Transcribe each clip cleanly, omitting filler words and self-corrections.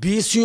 20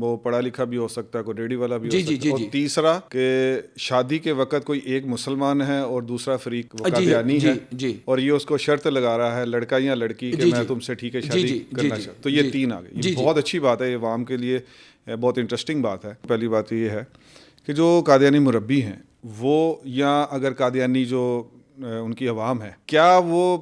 وہ پڑھا لکھا بھی ہو سکتا ہے, کوئی ریڈی والا بھی ہو جی سکتا ہے. جی اور جی تیسرا کہ شادی کے وقت کوئی ایک مسلمان ہے اور دوسرا فریق وہ جی قادیانی جی ہے, جی اور یہ اس کو شرط لگا رہا ہے لڑکا یا لڑکی کہ جی میں جی تم سے ٹھیک ہے جی شادی جی جی کرنا جی چاہتا. تو یہ جی تین آ گئے. جی یہ جی بہت اچھی بات ہے, یہ عوام کے لیے بہت انٹرسٹنگ بات ہے. پہلی بات یہ ہے کہ جو قادیانی مربی ہیں وہ, یا اگر قادیانی جو ان کی عوام ہے, کیا وہ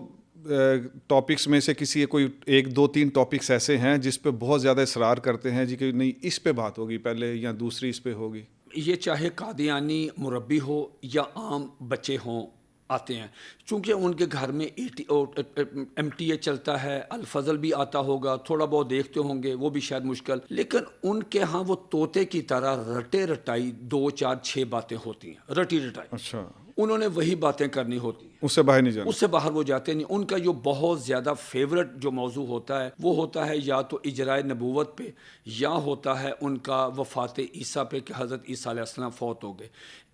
ٹاپکس میں سے کسی کوئی ایک دو تین ٹاپکس ایسے ہیں جس پہ بہت زیادہ اصرار کرتے ہیں جی کہ نہیں اس پہ بات ہوگی پہلے یا دوسری اس پہ ہوگی؟ یہ چاہے قادیانی مربی ہو یا عام بچے ہوں آتے ہیں, چونکہ ان کے گھر میں ایم ٹی اے چلتا ہے, الفضل بھی آتا ہوگا, تھوڑا بہت دیکھتے ہوں گے, وہ بھی شاید مشکل, لیکن ان کے ہاں وہ طوطے کی طرح رٹے رٹائی 2 4 6 باتیں ہوتی ہیں, رٹی رٹائی. اچھا, انہوں نے وہی باتیں کرنی ہوتی ہیں, اس سے باہر نہیں جانا. اس سے باہر وہ جاتے نہیں. ان کا جو بہت زیادہ فیورٹ جو موضوع ہوتا ہے وہ ہوتا ہے یا تو اجرائے نبوت پہ, یا ہوتا ہے ان کا وفات عیسیٰ پہ کہ حضرت عیسیٰ علیہ السلام فوت ہو گئے.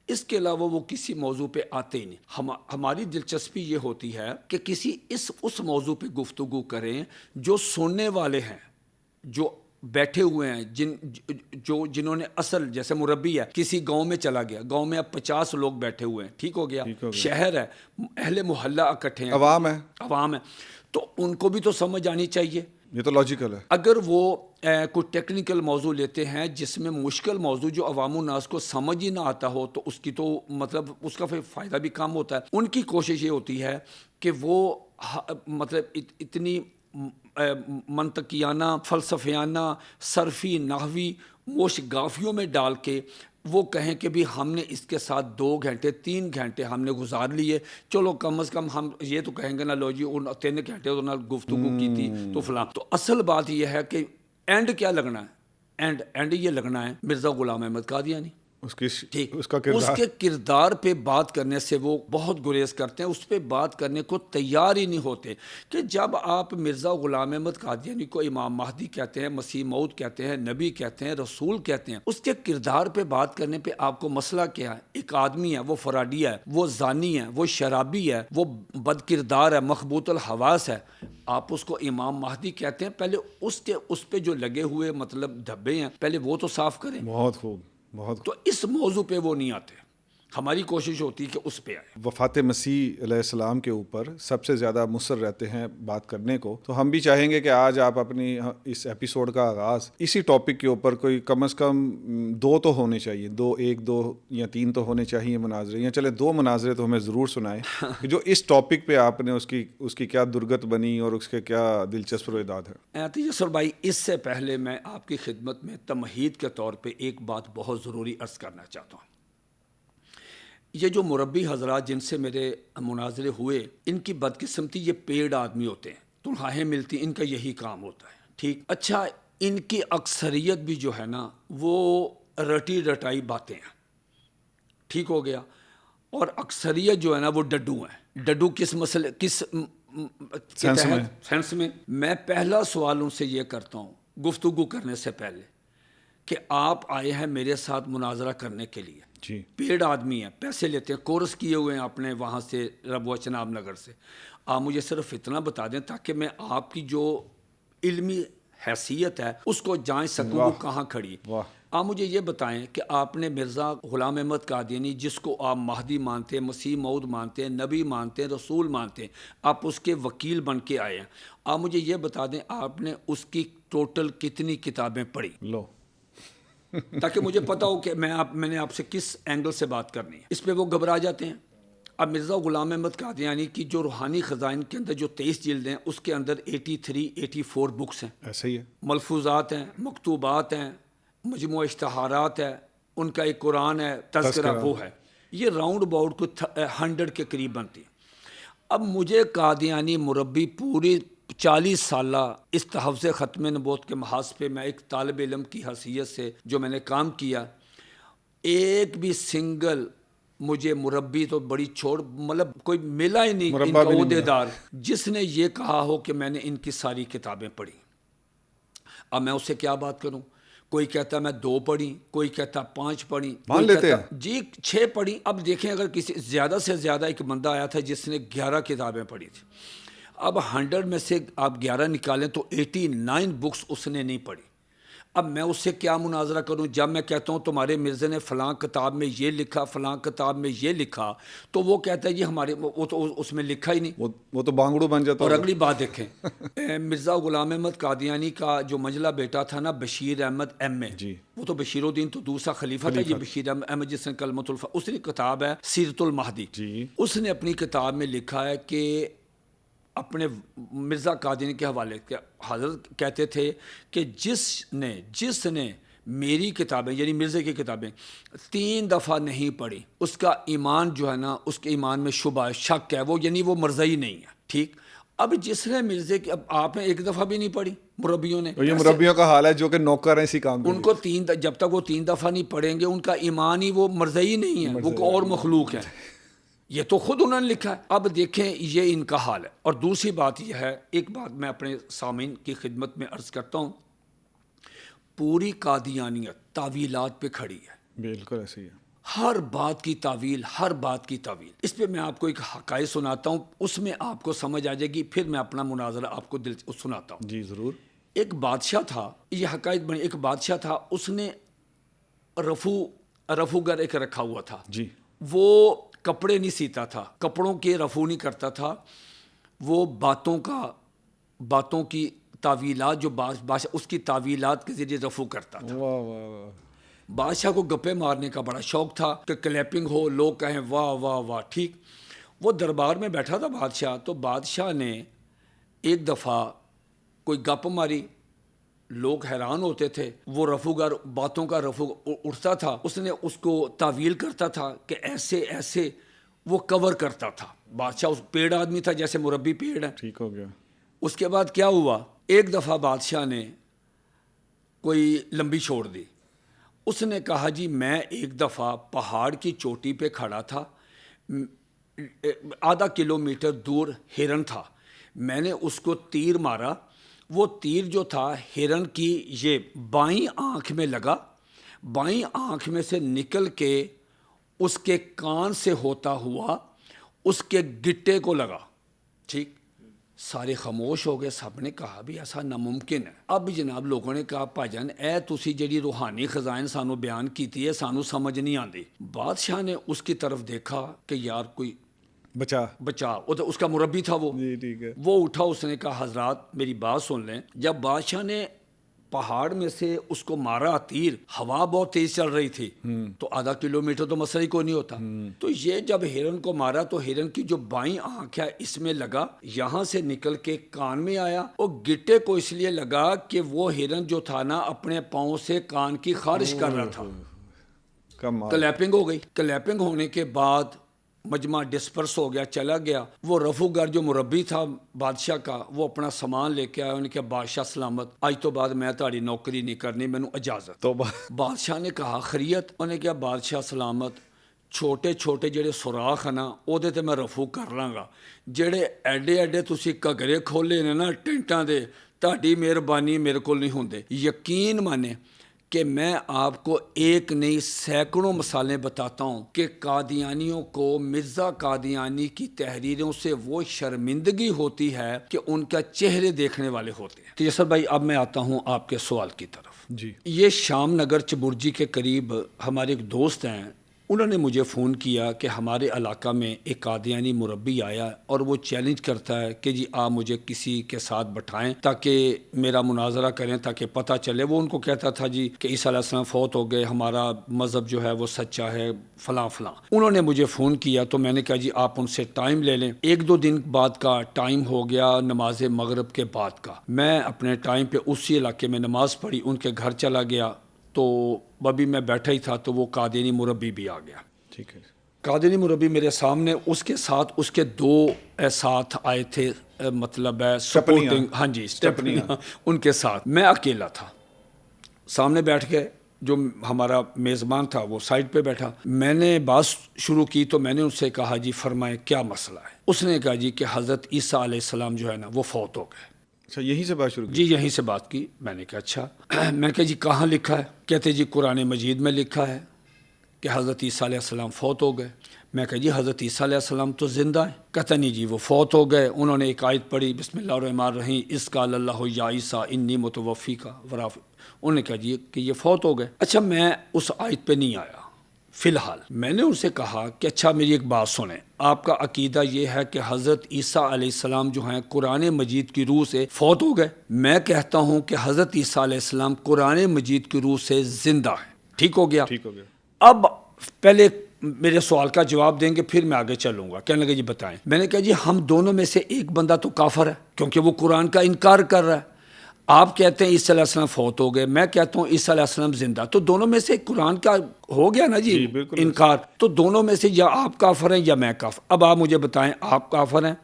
اس کے علاوہ وہ کسی موضوع پہ آتے ہی نہیں. ہماری دلچسپی یہ ہوتی ہے کہ کسی اس موضوع پہ گفتگو کریں جو سننے والے ہیں, جو بیٹھے ہوئے ہیں, جنہوں نے اصل, جیسے مربی ہے کسی گاؤں میں چلا گیا, گاؤں میں اب 50 لوگ بیٹھے ہوئے ہیں, ٹھیک ہو گیا, شہر ہے, اہل محلہ اکٹھے ہیں, عوام ہے, تو ان کو بھی تو سمجھ آنی چاہیے. یہ تو لاجیکل ہے. اگر وہ کوئی ٹیکنیکل موضوع لیتے ہیں جس میں مشکل موضوع جو عوام الناس کو سمجھ ہی نہ آتا ہو, تو اس کی تو مطلب اس کا پھر فائدہ بھی کم ہوتا ہے. ان کی کوشش یہ ہوتی ہے کہ وہ مطلب اتنی منطقیانہ, فلسفیانہ, صرفی, نحوی موش گافیوں میں ڈال کے وہ کہیں کہ بھی ہم نے اس کے ساتھ 2 گھنٹے 3 گھنٹے ہم نے گزار لیے, چلو کم از کم ہم یہ تو کہیں گے نا لو جی 3 گھنٹے تو نہ گفتگو کی تھی تو فلاں. تو اصل بات یہ ہے کہ اینڈ کیا لگنا ہے, اینڈ یہ لگنا ہے مرزا غلام احمد قادیانی. ٹھیک, اس کا اس کے کردار پہ بات کرنے سے وہ بہت گریز کرتے ہیں, اس پہ بات کرنے کو تیار ہی نہیں ہوتے. کہ جب آپ مرزا غلام احمد قادیانی کو امام مہدی کہتے ہیں, مسیح موعود کہتے ہیں, نبی کہتے ہیں, رسول کہتے ہیں, اس کے کردار پہ بات کرنے پہ آپ کو مسئلہ کیا ہے؟ ایک آدمی ہے, وہ فراڈیا ہے, وہ زانی ہے, وہ شرابی ہے, وہ بد کردار ہے, مخبوط الحواس ہے, آپ اس کو امام مہدی کہتے ہیں. پہلے اس پہ جو لگے ہوئے مطلب دھبے ہیں پہلے وہ تو صاف کریں. بہت خوب, بہت. تو اس موضوع پہ وہ نہیں آتے. ہماری کوشش ہوتی ہے کہ اس پہ آئے. وفات مسیح علیہ السلام کے اوپر سب سے زیادہ مصر رہتے ہیں بات کرنے کو, تو ہم بھی چاہیں گے کہ آج آپ اپنی اس ایپیسوڈ کا آغاز اسی ٹاپک کے اوپر, کوئی کم از کم 2 تو ہونے چاہیے, 2 یا 3 تو ہونے چاہیے مناظرے, یا چلے 2 مناظرے تو ہمیں ضرور سنائیں کہ جو اس ٹاپک پہ آپ نے اس کی کیا درگت بنی اور اس کے کیا دلچسپ رویداد ہے. تیجسور بھائی, اس سے پہلے میں آپ کی خدمت میں تمہید کے طور پہ ایک بات بہت ضروری عرض کرنا چاہتا ہوں. یہ جو مربی حضرات جن سے میرے مناظرے ہوئے, ان کی بدقسمتی یہ پیڑ آدمی ہوتے ہیں, تنخواہیں ملتی, ان کا یہی کام ہوتا ہے. ٹھیک, اچھا, ان کی اکثریت بھی جو ہے نا وہ رٹی رٹائی باتیں ہیں, ٹھیک ہو گیا, اور اکثریت جو ہے نا وہ ڈڈو ہیں. ڈڈو کس مسئلے, کس سینس میں؟ میں پہلا سوال ان سے یہ کرتا ہوں گفتگو کرنے سے پہلے کہ آپ آئے ہیں میرے ساتھ مناظرہ کرنے کے لیے, جی, پیڑ آدمی ہیں, پیسے لیتے ہیں, کورس کیے ہوئے ہیں آپ نے وہاں سے ربوہ چناب نگر سے. آپ مجھے صرف اتنا بتا دیں تاکہ میں آپ کی جو علمی حیثیت ہے اس کو جانچ سکوں وہ کہاں کھڑی. آپ مجھے یہ بتائیں کہ آپ نے مرزا غلام احمد قادیانی, جس کو آپ مہدی مانتے ہیں, مسیح موعود مانتے ہیں, نبی مانتے ہیں, رسول مانتے ہیں, آپ اس کے وکیل بن کے آئے ہیں. آپ مجھے یہ بتا دیں آپ نے اس کی ٹوٹل کتنی کتابیں پڑھی, لو تاکہ مجھے پتا ہو کہ میں نے آپ سے کس اینگل سے بات کرنی ہے. اس پہ وہ گھبرا جاتے ہیں. اب مرزا غلام احمد قادیانی کی جو روحانی خزائن کے اندر جو 23 جلدیں ہیں, اس کے اندر 84 بکس ہیں. ایسا ہی ہے. ملفوظات ہیں, مکتوبات ہیں, مجموعہ اشتہارات ہے, ان کا ایک قرآن ہے, تذکرہ وہ ہے. یہ راؤنڈ اباؤٹ کو 100 کے قریب بنتی ہے. اب مجھے قادیانی مربی پوری 40 سالہ اس تحفظ ختم نبوت کے محاذ پہ میں ایک طالب علم کی حیثیت سے جو میں نے کام کیا, ایک بھی سنگل مجھے مربی تو بڑی چھوڑ مطلب کوئی ملا ہی نہیں ان کا عہدیدار جس نے یہ کہا ہو کہ میں نے ان کی ساری کتابیں پڑھی. اب میں اس سے کیا بات کروں؟ کوئی کہتا میں 2 پڑھی, کوئی کہتا 5 پڑھی, مان لیتے ہیں جی 6 پڑھی. اب دیکھیں اگر کسی زیادہ سے زیادہ ایک بندہ آیا تھا جس نے 11 کتابیں پڑھی تھی. اب 100 میں سے آپ 11 نکالیں تو 89 بکس اس نے نہیں پڑھی. اب میں اس سے کیا مناظرہ کروں؟ جب میں کہتا ہوں تمہارے مرزا نے فلاں کتاب میں یہ لکھا، فلاں کتاب میں یہ لکھا، تو وہ کہتا ہے جی ہمارے وہ تو اس میں لکھا ہی نہیں، وہ تو بانگڑو بن جاتا اور ہوگا۔ اگلی بات دیکھیں، مرزا غلام احمد قادیانی کا جو منجلا بیٹا تھا نا، بشیر احمد ایم اے، جی وہ تو بشیر الدین تو دوسرا خلیفہ تھا، یہ بشیر احمد جس نے کلمۃ الف، اس نے کتاب ہے سیرت المہدی، جی اس نے اپنی کتاب میں لکھا ہے کہ اپنے مرزا قادیانی کے حوالے کے حضرت کہتے تھے کہ جس نے میری کتابیں یعنی مرزا کی کتابیں 3 دفعہ نہیں پڑھی، اس کا ایمان جو ہے نا، اس کے ایمان میں شبہ ہے، شک ہے، وہ یعنی وہ مرزائی نہیں ہے، ٹھیک۔ اب جس نے مرزے کی، اب آپ نے 1 دفعہ بھی نہیں پڑھی، مربیوں نے، تو یہ مربیوں کا حال ہے جو کہ نوکر ہیں اسی کام کے ان کو جب تک وہ 3 دفعہ نہیں پڑھیں گے، ان کا ایمان ہی وہ مرزائی نہیں ہے، وہ کوئی اور مخلوق ہے، یہ تو خود انہوں نے لکھا ہے۔ اب دیکھیں یہ ان کا حال ہے۔ اور دوسری بات یہ ہے، ایک بات میں اپنے سامعین کی خدمت میں عرض کرتا ہوں، پوری قادیانیت تعویلات پہ کھڑی ہے، بالکل ایسے ہی ہے۔ ہر بات کی تعویل، ہر بات کی تعویل۔ اس پہ میں آپ کو ایک حقائق سناتا ہوں، اس میں آپ کو سمجھ آ جائے گی، پھر میں اپنا مناظرہ آپ کو سناتا ہوں۔ جی ضرور۔ ایک بادشاہ تھا، یہ حقائق بنی، ایک بادشاہ تھا، اس نے رفوگر ایک رکھا ہوا تھا، جی وہ کپڑے نہیں سیتا تھا، کپڑوں کے رفو نہیں کرتا تھا، وہ باتوں کی تعویلات، جو بادشاہ اس کی تعویلات کے ذریعے رفو کرتا تھا۔ واہ واہ واہ۔ بادشاہ کو گپے مارنے کا بڑا شوق تھا کہ کلیپنگ ہو، لوگ کہیں واہ واہ واہ، ٹھیک۔ وہ دربار میں بیٹھا تھا بادشاہ، تو بادشاہ نے ایک دفعہ کوئی گپ ماری، لوگ حیران ہوتے تھے، وہ رفوگر باتوں کا رفو اٹھتا تھا، اس نے اس کو تعویل کرتا تھا کہ ایسے ایسے، وہ کور کرتا تھا۔ بادشاہ اس پیڑ آدمی تھا جیسے مربی پیڑ ہے۔ ٹھیک ہو گیا۔ اس کے بعد کیا ہوا، ایک دفعہ بادشاہ نے کوئی لمبی چھوڑ دی، اس نے کہا جی میں ایک دفعہ پہاڑ کی چوٹی پہ کھڑا تھا، آدھا کلومیٹر دور ہرن تھا، میں نے اس کو تیر مارا، وہ تیر جو تھا ہرن کی یہ بائیں آنکھ میں لگا، بائیں آنکھ میں سے نکل کے اس کے کان سے ہوتا ہوا اس کے گٹے کو لگا، ٹھیک۔ سارے خاموش ہو گئے، سب نے کہا بھی ایسا ناممکن ہے۔ اب جناب لوگوں نے کہا بھاجن اے تسی جڑی روحانی خزائن سانو بیان کیتی ہے، سانو سمجھ نہیں آندی۔ بادشاہ نے اس کی طرف دیکھا کہ یار کوئی بچا، اس کا مربی تھا وہ، جی ٹھیک ہے۔ وہ اٹھا، اس نے کہا حضرات میری بات سن لیں، جب بادشاہ نے پہاڑ میں سے اس کو مارا تیر، ہوا بہت تیز چل رہی تھی، تو آدھا کلومیٹر تو مسئلہ ہی کوئی نہیں ہوتا، تو یہ جب ہرن کو مارا تو ہرن کی جو بائیں آنکھ ہے اس میں لگا، یہاں سے نکل کے کان میں آیا، اور گٹے کو اس لیے لگا کہ وہ ہرن جو تھا نا اپنے پاؤں سے کان کی خارش کر رہا تھا۔ کلیپنگ ہو گئی، کلیپنگ ہونے کے بعد مجمع ڈسپرس ہو گیا، چلا گیا۔ وہ رفوگر جو مربی تھا بادشاہ کا، وہ اپنا سامان لے کے آیا، انہوں نے کہا بادشاہ سلامت، آج تو بعد میں تہاڈی نوکری نہیں کرنی، مینوں اجازت۔ بادشاہ نے کہا خیریت؟ انہوں نے کہا بادشاہ سلامت، چھوٹے چھوٹے جڑے سوراخ ہیں نا وہ تے میں رفو کر لاں گا، جڑے ایڈے ایڈے تسی گھگرے کھولے نے نا ٹینٹاں دے، تہاڈی مہربانی میرے کول نہیں ہوندے۔ یقین مانے کہ میں آپ کو ایک نہیں سینکڑوں مثالیں بتاتا ہوں کہ قادیانیوں کو مرزا قادیانی کی تحریروں سے وہ شرمندگی ہوتی ہے کہ ان کا چہرے دیکھنے والے ہوتے ہیں۔ تیسر بھائی اب میں آتا ہوں آپ کے سوال کی طرف۔ جی یہ شام نگر چبرجی کے قریب ہمارے ایک دوست ہیں، انہوں نے مجھے فون کیا کہ ہمارے علاقہ میں ایک قادیانی مربی آیا اور وہ چیلنج کرتا ہے کہ جی آپ مجھے کسی کے ساتھ بٹھائیں تاکہ میرا مناظرہ کریں، تاکہ پتہ چلے۔ وہ ان کو کہتا تھا جی کہ عیسیٰ علیہ السلام فوت ہو گئے، ہمارا مذہب جو ہے وہ سچا ہے، فلاں فلاں۔ انہوں نے مجھے فون کیا تو میں نے کہا جی آپ ان سے ٹائم لے لیں۔ 1-2 دن بعد کا ٹائم ہو گیا، نماز مغرب کے بعد کا، میں اپنے ٹائم پہ اسی علاقے میں نماز پڑھی، ان کے گھر چلا گیا، تو ابھی میں بیٹھا ہی تھا تو وہ قادیانی مربی بھی آ گیا۔ ٹھیک ہے۔ قادیانی مربی میرے سامنے، اس کے ساتھ اس کے 2 ساتھ آئے تھے، مطلب ہے سپورٹنگ، ہاں جی اسٹیپنیاں، ان کے ساتھ میں اکیلا تھا۔ سامنے بیٹھ کے جو ہمارا میزبان تھا وہ سائڈ پہ بیٹھا، میں نے بات شروع کی تو میں نے ان سے کہا جی فرمائیں کیا مسئلہ ہے؟ اس نے کہا جی کہ حضرت عیسیٰ علیہ السلام جو ہے نا وہ فوت ہو گئے۔ اچھا یہیں سے بات شروع کی؟ جی یہیں سے بات کی۔ میں نے کہا اچھا، میں نے کہا جی کہاں لکھا ہے؟ کہتے جی قرآن مجید میں لکھا ہے کہ حضرت عیسیٰ علیہ السلام فوت ہو گئے۔ میں کہا جی حضرت عیسیٰ علیہ السلام تو زندہ ہیں. کہتا نہیں جی وہ فوت ہو گئے. انہوں نے ایک آیت پڑھی بسم اللہ الرحمن الرحیم اس قال اللہ یا عیسیٰ انی متوفی کا ورافع. انہوں نے کہا جی کہ یہ فوت ہو گئے. اچھا میں اس آیت پہ نہیں آیا فی الحال. میں نے ان سے کہا کہ اچھا میری ایک بات سنیں, آپ کا عقیدہ یہ ہے کہ حضرت عیسیٰ علیہ السلام جو ہیں قرآن مجید کی روح سے فوت ہو گئے. میں کہتا ہوں کہ حضرت عیسیٰ علیہ السلام قرآن مجید کی روح سے زندہ ہیں. ٹھیک ہو گیا. اب پہلے میرے سوال کا جواب دیں گے پھر میں آگے چلوں گا. کہنے لگے جی بتائیں. میں نے کہا جی ہم دونوں میں سے ایک بندہ تو کافر ہے کیونکہ وہ قرآن کا انکار کر رہا ہے. آپ کہتے ہیں عیسیٰ علیہ السلام فوت ہو گئے, میں کہتا ہوں عیسیٰ علیہ السلام زندہ. تو دونوں میں سے قرآن کا ہو گیا نا جی انکار. تو دونوں میں سے یا آپ کافر ہیں یا میں کافر. اب آپ مجھے بتائیں آپ کافر ہیں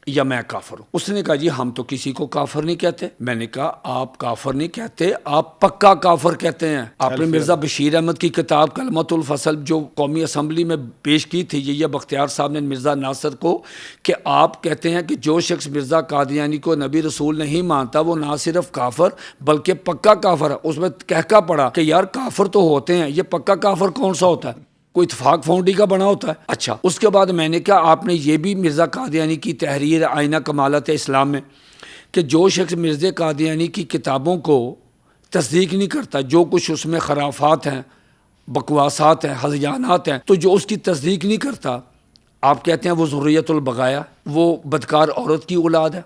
یا میں کافر ہوں. اس نے کہا جی ہم تو کسی کو کافر نہیں کہتے. میں نے کہا آپ کافر نہیں کہتے, آپ پکا کافر کہتے ہیں. آپ نے مرزا بشیر احمد کی کتاب کلمۃ الفصل جو قومی اسمبلی میں پیش کی تھی, یہ بختیار صاحب نے مرزا ناصر کو, کہ آپ کہتے ہیں کہ جو شخص مرزا قادیانی کو نبی رسول نہیں مانتا وہ نہ صرف کافر بلکہ پکا کافر ہے. اس میں کہکا پڑا کہ یار کافر تو ہوتے ہیں, یہ پکا کافر کون سا ہوتا ہے, کوئی اتفاق فاؤنڈی کا بنا ہوتا ہے. اچھا اس کے بعد میں نے کہا آپ نے یہ بھی مرزا قادیانی کی تحریر آئینہ کمالات اسلام میں کہ جو شخص مرزا قادیانی کی کتابوں کو تصدیق نہیں کرتا, جو کچھ اس میں خرافات ہیں, بکواسات ہیں, ہذیانات ہیں, تو جو اس کی تصدیق نہیں کرتا آپ کہتے ہیں وہ ذریت البغایا, وہ بدکار عورت کی اولاد ہے.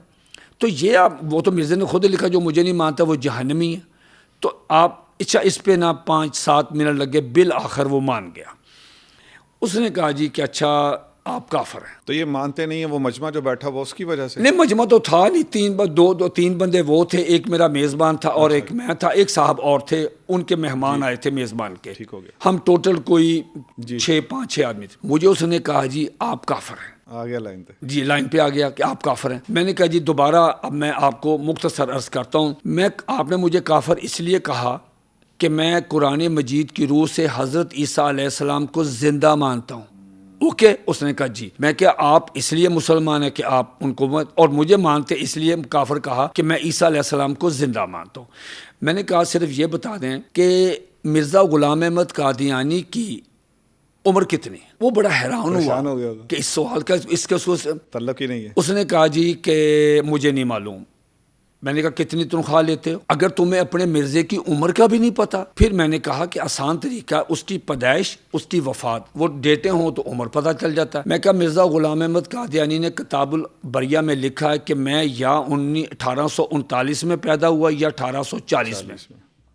تو یہ وہ تو مرزا نے خود لکھا جو مجھے نہیں مانتا وہ جہنمی ہے. تو آپ اچھا اس پہ نہ 5-7 منٹ لگے, بالآخر وہ مان گیا. اس نے کہا جی کہ اچھا آپ کافر ہیں. تو یہ مانتے نہیں ہیں, وہ مجمع جو بیٹھا وہ اس کی وجہ سے نہیں مجمع تو تھا نہیں, تین بندے وہ تھے, ایک میرا میزبان تھا اور ایک میں تھا, ایک صاحب اور تھے, ان کے مہمان آئے تھے میزبان کے. ٹھیک ہو گیا. ہم ٹوٹل کوئی 5-6 آدمی تھے. مجھے اس نے کہا جی آپ کافر ہیں. آ گیا لائن پہ. جی لائن پہ آ گیا کہ آپ کافر ہیں. میں نے کہا جی دوبارہ اب میں آپ کو مختصر عرض کرتا ہوں. آپ نے مجھے کافر اس لیے کہا کہ میں قرآن مجید کی روح سے حضرت عیسیٰ علیہ السلام کو زندہ مانتا ہوں. اوکے. اس نے کہا جی. میں کیا آپ اس لیے مسلمان ہیں کہ آپ ان کو اور مجھے مانتے, اس لیے کافر کہا کہ میں عیسیٰ علیہ السلام کو زندہ مانتا ہوں. میں نے کہا صرف یہ بتا دیں کہ مرزا غلام احمد قادیانی کی عمر کتنی. وہ بڑا حیران ہوا کہ اس سوال کا اس کے تعلق ہی نہیں ہے. اس نے کہا جی کہ مجھے نہیں معلوم. میں نے کہا کتنی تنخواہ لیتے ہو؟ اگر تمہیں اپنے مرزے کی عمر کا بھی نہیں پتا. پھر میں نے کہا کہ آسان طریقہ اس کی پیدائش, اس کی وفات, وہ ڈیٹیں ہوں تو عمر پتہ چل جاتا ہے. میں کہا مرزا غلام احمد قادیانی نے کتاب البریہ میں لکھا ہے کہ میں یا 1839 میں پیدا ہوا یا 1840 میں.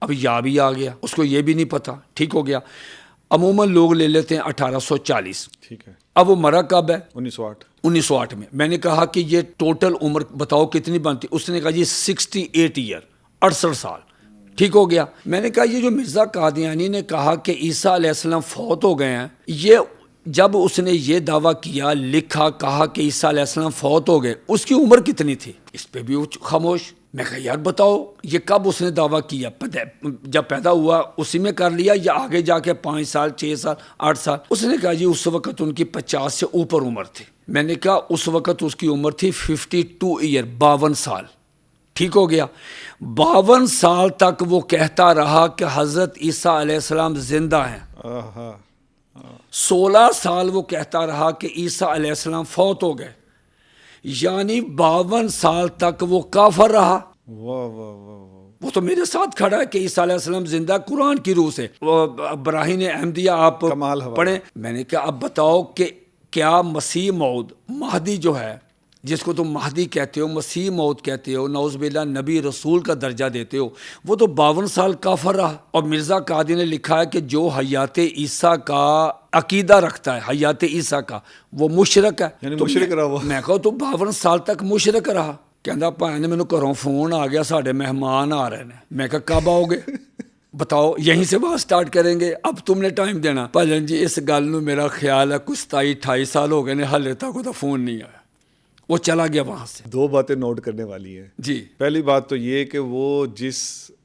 اب یا بھی آ گیا, اس کو یہ بھی نہیں پتا. ٹھیک ہو گیا. عموماً لوگ لے لیتے ہیں 1840. ٹھیک ہے. اب وہ مرا کب ہے؟ 1908 میں. میں نے کہا کہ یہ ٹوٹل عمر بتاؤ کتنی بنتی. اس نے کہا جی 68 ایئر, 68 سال. ٹھیک ہو گیا. میں نے کہا یہ جو مرزا قادیانی نے کہا کہ عیسیٰ علیہ السلام فوت ہو گئے ہیں, یہ جب اس نے یہ دعویٰ کیا, لکھا, کہا کہ عیسیٰ علیہ السلام فوت ہو گئے, اس کی عمر کتنی تھی؟ اس پہ بھی وہ خاموش. میں کہا یار بتاؤ یہ کب اس نے دعویٰ کیا؟ جب پیدا ہوا اسی میں کر لیا یا آگے جا کے 5 سال 6 سال 8 سال؟ اس نے کہا جی اس وقت ان کی 50 سے اوپر عمر تھی. میں نے کہا اس وقت اس کی عمر تھی 52 ایئر, 52 سال. ٹھیک ہو گیا. 52 سال تک وہ کہتا رہا کہ حضرت عیسیٰ علیہ السلام زندہ ہیں. 16 سال وہ کہتا رہا کہ عیسیٰ علیہ السلام فوت ہو گئے, یعنی 52 سال تک وہ کافر رہا. وہ تو میرے ساتھ کھڑا ہے کہ عیسیٰ علیہ السلام زندہ قرآن کی روح سے. براہین احمدیہ آپ پڑھیں. میں نے کہا اب بتاؤ کہ کیا مسیح موعود مہدی جو ہے, جس کو تم مہدی کہتے ہو, مسیح موعود کہتے ہو, نعوذ باللہ نبی رسول کا درجہ دیتے ہو, وہ تو 52 سال کافر رہا. اور مرزا قادی نے لکھا ہے کہ جو حیات عیسیٰ کا عقیدہ رکھتا ہے, حیات عیسیٰ کا, وہ مشرک ہے. یعنی مشرک رہا وہ. میں کہا تو 52 سال تک مشرک رہا. کہندا بھائی مینوں گھروں فون آ گیا, ساڈے مہمان آ رہے ہیں. میں کہا کب آؤ گے؟ بتاؤ. یہیں سے بات سٹارٹ کریں گے, اب تم نے ٹائم دینا. بھجن جی اس گل نو میرا خیال ہے کچھ 27-28 سال ہو گئے نے, ہلے تک وہ فون نہیں آیا. وہ چلا گیا وہاں سے. 2 باتیں نوٹ کرنے والی ہیں. جی. پہلی بات تو یہ کہ وہ جس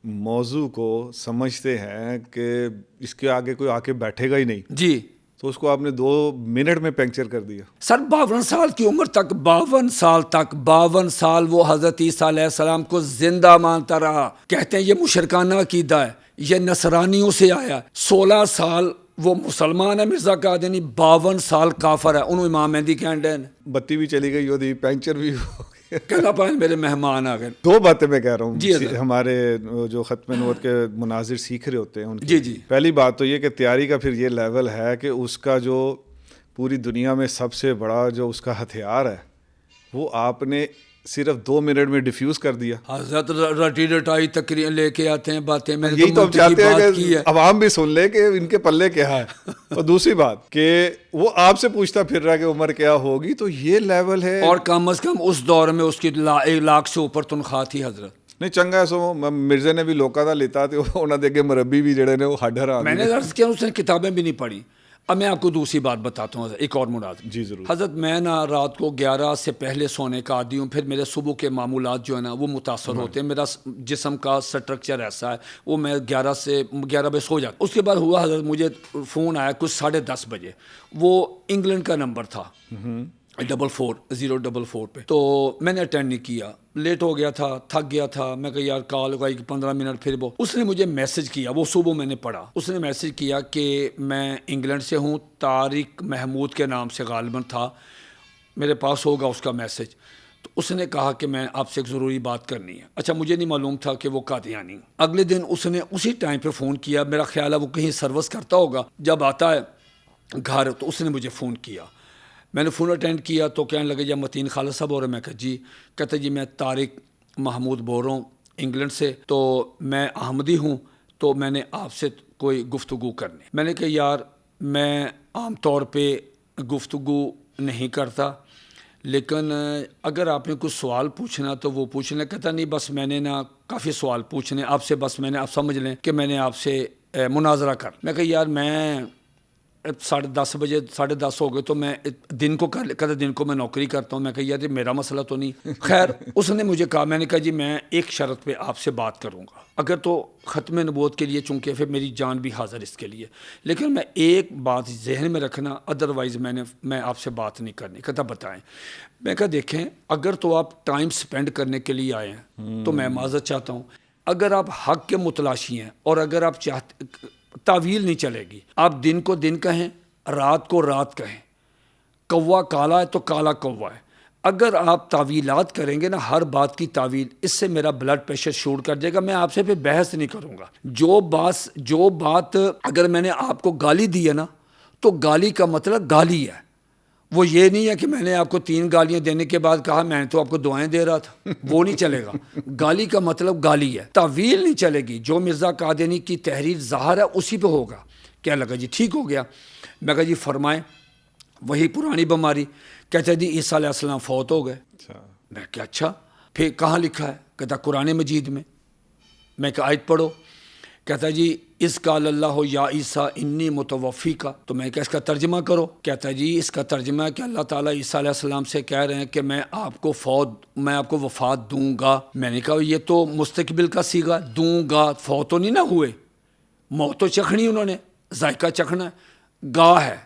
موضوع کو سمجھتے ہیں کہ اس کے آگے کوئی آ کے بیٹھے گا ہی نہیں, جی, تو اس کو آپ نے 2 منٹ میں پنکچر کر دیا. سر 52 سال کی عمر تک, 52 سال وہ حضرت عیسیٰ علیہ السلام کو زندہ مانتا رہا. کہتے ہیں یہ مشرکانہ عقیدہ ہے, یہ نصرانیوں سے آیا. 16 سال وہ مسلمان ہے مرزا قادیانی 52 سال کافر ہے انہوں امام مہدی کہن ڈے بتی بھی چلی گئی ہوتی پینچر بھی ہو گیا کہنا پائیں میرے مہمان آ گئے. 2 باتیں میں کہہ رہا ہوں جی ہمارے جو ختم نبوت کے مناظر سیکھ رہے ہوتے ہیں ان جی جی پہلی بات تو یہ کہ تیاری کا پھر یہ لیول ہے کہ اس کا جو پوری دنیا میں سب سے بڑا جو اس کا ہتھیار ہے وہ آپ نے صرف 2 منٹ میں ڈیفیوز کر دیا. حضرت رٹی رٹائی تقریر لے کے آتے ہیں باتیں میں یہی تو ہم چاہتے ہیں کہ عوام بھی سن لے کہ ان کے پلے کیا ہے. اور دوسری بات کہ وہ آپ سے پوچھتا پھر رہا کہ عمر کیا ہوگی, تو یہ لیول ہے. اور کم از کم اس دور میں اس کی 1 لاکھ سے اوپر تنخواہ تھی حضرت. نہیں چنگا سو مرزا نے بھی لوکا دا لیتا تے انہاں دے اگے مربی بھی جڑے نے وہ ہڈ حرام. میں نے عرض کیا اس نے کتابیں بھی نہیں پڑھی. اب میں آپ کو دوسری بات بتاتا ہوں ایک اور مناظر. جی ضرور. حضرت میں نا رات کو 11 سے پہلے سونے کا عادی ہوں, پھر میرے صبح کے معمولات جو ہے نا وہ متاثر ہوتے ہیں. میرا جسم کا سٹرکچر ایسا ہے وہ میں 11 بجے سو جاتا. اس کے بعد ہوا حضرت مجھے فون آیا کچھ 10:30 بجے, وہ انگلینڈ کا نمبر تھا 44 پہ. تو میں نے اٹینڈ نہیں کیا, لیٹ ہو گیا تھا, تھک گیا تھا. میں کہ یار کال ہوگا 15 منٹ پھر. وہ اس نے مجھے میسج کیا, وہ صبح میں نے پڑھا. اس نے میسج کیا کہ میں انگلینڈ سے ہوں, طارق محمود کے نام سے غالباً تھا, میرے پاس ہوگا اس کا میسج. تو اس نے کہا کہ میں آپ سے ایک ضروری بات کرنی ہے. اچھا مجھے نہیں معلوم تھا کہ وہ قادیانی. اگلے دن اس نے اسی ٹائم پہ فون کیا, میرا خیال ہے وہ کہیں سروس کرتا ہوگا. جب آتا ہے گھر تو اس نے مجھے فون کیا. میں نے فون اٹینڈ کیا تو کہنے لگے جب متین خالد صاحب ہو رہے. میں کہا جی. کہتے جی میں طارق محمود بول رہا ہوں انگلینڈ سے, تو میں احمدی ہوں, تو میں نے آپ سے کوئی گفتگو کرنی. میں نے کہا یار میں عام طور پہ گفتگو نہیں کرتا, لیکن اگر آپ نے کچھ سوال پوچھنا تو وہ پوچھ لیں. کہتا نہیں بس میں نے نا کافی سوال پوچھنے آپ سے, بس میں نے آپ سمجھ لیں کہ میں نے آپ سے مناظرہ کر. میں کہا یار میں 10:30 بجے 10:30 ہو گئے تو میں دن کو کہتے دن کو میں نوکری کرتا ہوں. میں کہا یار یہ میرا مسئلہ تو نہیں. خیر اس نے مجھے کہا, میں نے کہا جی میں ایک شرط پہ آپ سے بات کروں گا, اگر تو ختم نبوت کے لیے, چونکہ پھر میری جان بھی حاضر اس کے لیے, لیکن میں ایک بات ذہن میں رکھنا, ادروائز میں آپ سے بات نہیں کرنی. کہتا بتائیں. میں کہا دیکھیں اگر تو آپ ٹائم سپینڈ کرنے کے لیے آئے ہیں تو میں معذرت چاہتا ہوں. اگر آپ حق کے متلاشی ہیں اور اگر آپ چاہتے, تعویل نہیں چلے گی. آپ دن کو دن کہیں, رات کو رات کہیں. کوا کالا ہے تو کالا کوا ہے. اگر آپ تعویلات کریں گے نا, ہر بات کی تعویل, اس سے میرا بلڈ پریشر شوٹ کر جائے گا. میں آپ سے پھر بحث نہیں کروں گا. جو بات اگر میں نے آپ کو گالی دی ہے نا, تو گالی کا مطلب گالی ہے. وہ یہ نہیں ہے کہ میں نے آپ کو 3 گالیاں دینے کے بعد کہا میں نے تو آپ کو دعائیں دے رہا تھا, وہ نہیں چلے گا. گالی کا مطلب گالی ہے, تعویل نہیں چلے گی. جو مرزا قادیانی کی تحریر ظاہر ہے اسی پہ ہوگا. کیا لگا جی ٹھیک ہو گیا. میں کہا جی فرمائیں. وہی پرانی بیماری. کہتا جی عیسیٰ علیہ السلام فوت ہو گئے. میں کہا اچھا پھر کہاں لکھا ہے؟ کہتا قرآن مجید میں. میں کہا آیت پڑھو. کہتا جی اس قال اللہ یا عیسیٰ انی متوفی کا. تو میں کہا اس کا ترجمہ کرو. کہتا جی اس کا ترجمہ ہے کہ اللہ تعالیٰ عیسیٰ علیہ السلام سے کہہ رہے ہیں کہ میں آپ کو وفات دوں گا. میں نے کہا یہ تو مستقبل کا صیغہ, دوں گا. فوت تو نہیں نہ ہوئے, موت تو چکھنی انہوں نے, ذائقہ چکھنا ہے, گا ہے.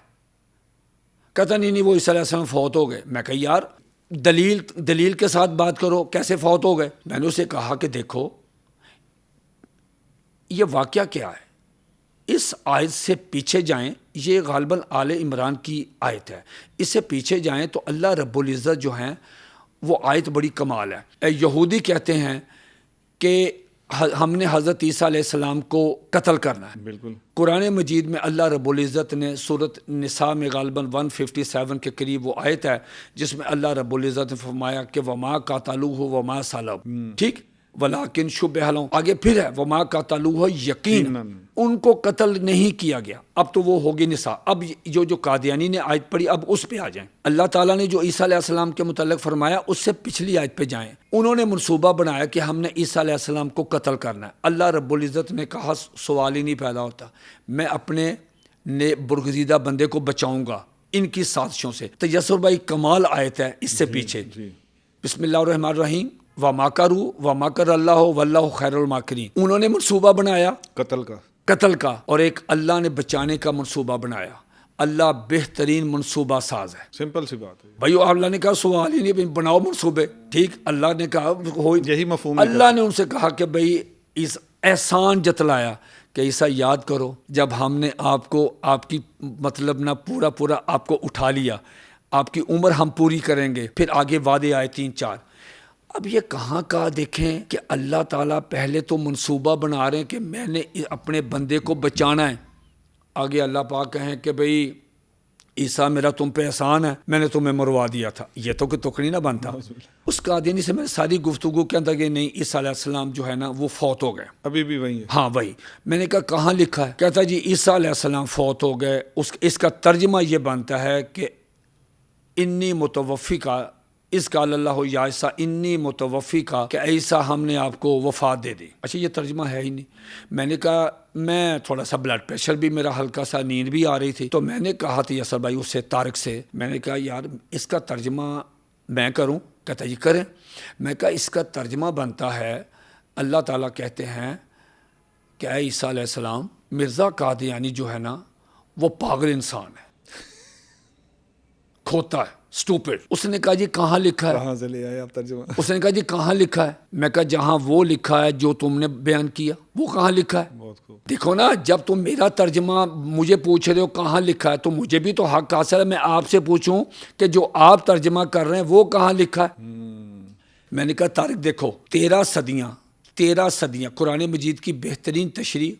کہتا نہیں وہ عیسیٰ علیہ السلام فوت ہو گئے. میں کہا یار دلیل کے ساتھ بات کرو, کیسے فوت ہو گئے؟ میں نے اسے کہا کہ دیکھو یہ واقعہ کیا ہے, اس آیت سے پیچھے جائیں. یہ غالباً آل عمران کی آیت ہے. اس سے پیچھے جائیں تو اللہ رب العزت جو ہیں وہ آیت بڑی کمال ہے. یہودی کہتے ہیں کہ ہم نے حضرت عیسیٰ علیہ السلام کو قتل کرنا ہے. بالکل. قرآن مجید میں اللہ رب العزت نے سورۃ نساء میں غالباً 157 کے قریب وہ آیت ہے جس میں اللہ رب العزت نے فرمایا کہ وما قاتلوہ وما صلبوہ. ٹھیک, ولیکن شبہ لہم. آگے پھر ہے وما قاتلوہ یقینا, ان کو قتل نہیں کیا گیا. اب تو وہ ہوگی نساء. اب جو قادیانی نے آیت پڑھی اب اس پہ آ جائیں. اللہ تعالیٰ نے جو عیسیٰ علیہ السلام کے متعلق فرمایا اس سے پچھلی آیت پہ جائیں. انہوں نے منصوبہ بنایا کہ ہم نے عیسیٰ علیہ السلام کو قتل کرنا ہے. اللہ رب العزت نے کہا سوال ہی نہیں پیدا ہوتا, میں اپنے برگزیدہ بندے کو بچاؤں گا ان کی سازشوں سے. تو یسر بھائی کمال آیت ہے اس سے پیچھے. بسم اللہ الرحمن الرحیم. وَمَكَرُوا وَمَكَرَ اللَّهُ وَاللَّهُ خَيْرُ الْمَاكِرِينَ. انہوں نے منصوبہ بنایا قتل کا, اور ایک اللہ نے بچانے کا منصوبہ بنایا. اللہ بہترین منصوبہ ساز ہے. سمپل سی بات ہے بھائیو. اللہ نے کہا سوال ہی نہیں, بناؤ منصوبے. ٹھیک, اللہ نے کہا یہی مفہوم. اللہ نے ان سے کہا کہ بھائی احسان جتلایا کہ عیسیٰ یاد کرو جب ہم نے آپ کو آپ کی مطلب نہ پورا آپ کو اٹھا لیا، آپ کی عمر ہم پوری کریں گے، پھر آگے وعدے آئے 3-4۔ اب یہ کہاں کا دیکھیں کہ اللہ تعالیٰ پہلے تو منصوبہ بنا رہے ہیں کہ میں نے اپنے بندے کو بچانا ہے، آگے اللہ پاک کہیں کہ بھئی عیسیٰ میرا تم پہ احسان ہے، میں نے تمہیں مروا دیا تھا، یہ تو کہ تکڑی نہ بنتا۔ اس قادیانی سے میں ساری گفتگو کے اندر کہ نہیں عیسیٰ علیہ السلام جو ہے نا وہ فوت ہو گئے، ابھی بھی وہی ہے۔ ہاں وہی۔ میں نے کہا کہاں لکھا ہے؟ کہتا جی عیسیٰ علیہ السلام فوت ہو گئے، اس کا ترجمہ یہ بنتا ہے کہ انی متوفی کا، اس کا اللہ یا عیسیٰ انی متوفی کا، کہ عیسیٰ ہم نے آپ کو وفات دے دی۔ اچھا یہ ترجمہ ہے ہی نہیں۔ میں نے کہا میں تھوڑا سا بلڈ پریشر بھی میرا ہلکا سا، نیند بھی آ رہی تھی، تو میں نے کہا تھا یسر بھائی اس سے طارق سے، میں نے کہا یار اس کا ترجمہ میں کروں؟ کہتا جی کریں۔ میں کہا اس کا ترجمہ بنتا ہے اللہ تعالیٰ کہتے ہیں کہ اے عیسیٰ علیہ السلام مرزا قادیانی جو ہے نا وہ پاگل انسان ہے، کھوتا ہے، اسٹوپڈ۔ اس نے کہا جی کہاں لکھا ہے؟ کہاں سے لے آئے آپ ترجمہ؟ اس نے کہا جی کہاں لکھا ہے؟ میں کہا جہاں وہ لکھا ہے جو تم نے بیان کیا وہ کہاں لکھا ہے؟ بہت خوب۔ دیکھو نا جب تم میرا ترجمہ مجھے پوچھ رہے ہو کہاں لکھا ہے، تو مجھے بھی تو حق حاصل ہے میں آپ سے پوچھوں کہ جو آپ ترجمہ کر رہے ہیں وہ کہاں لکھا ہے؟ میں نے کہا طارق دیکھو 13 صدیاں قرآن مجید کی بہترین تشریح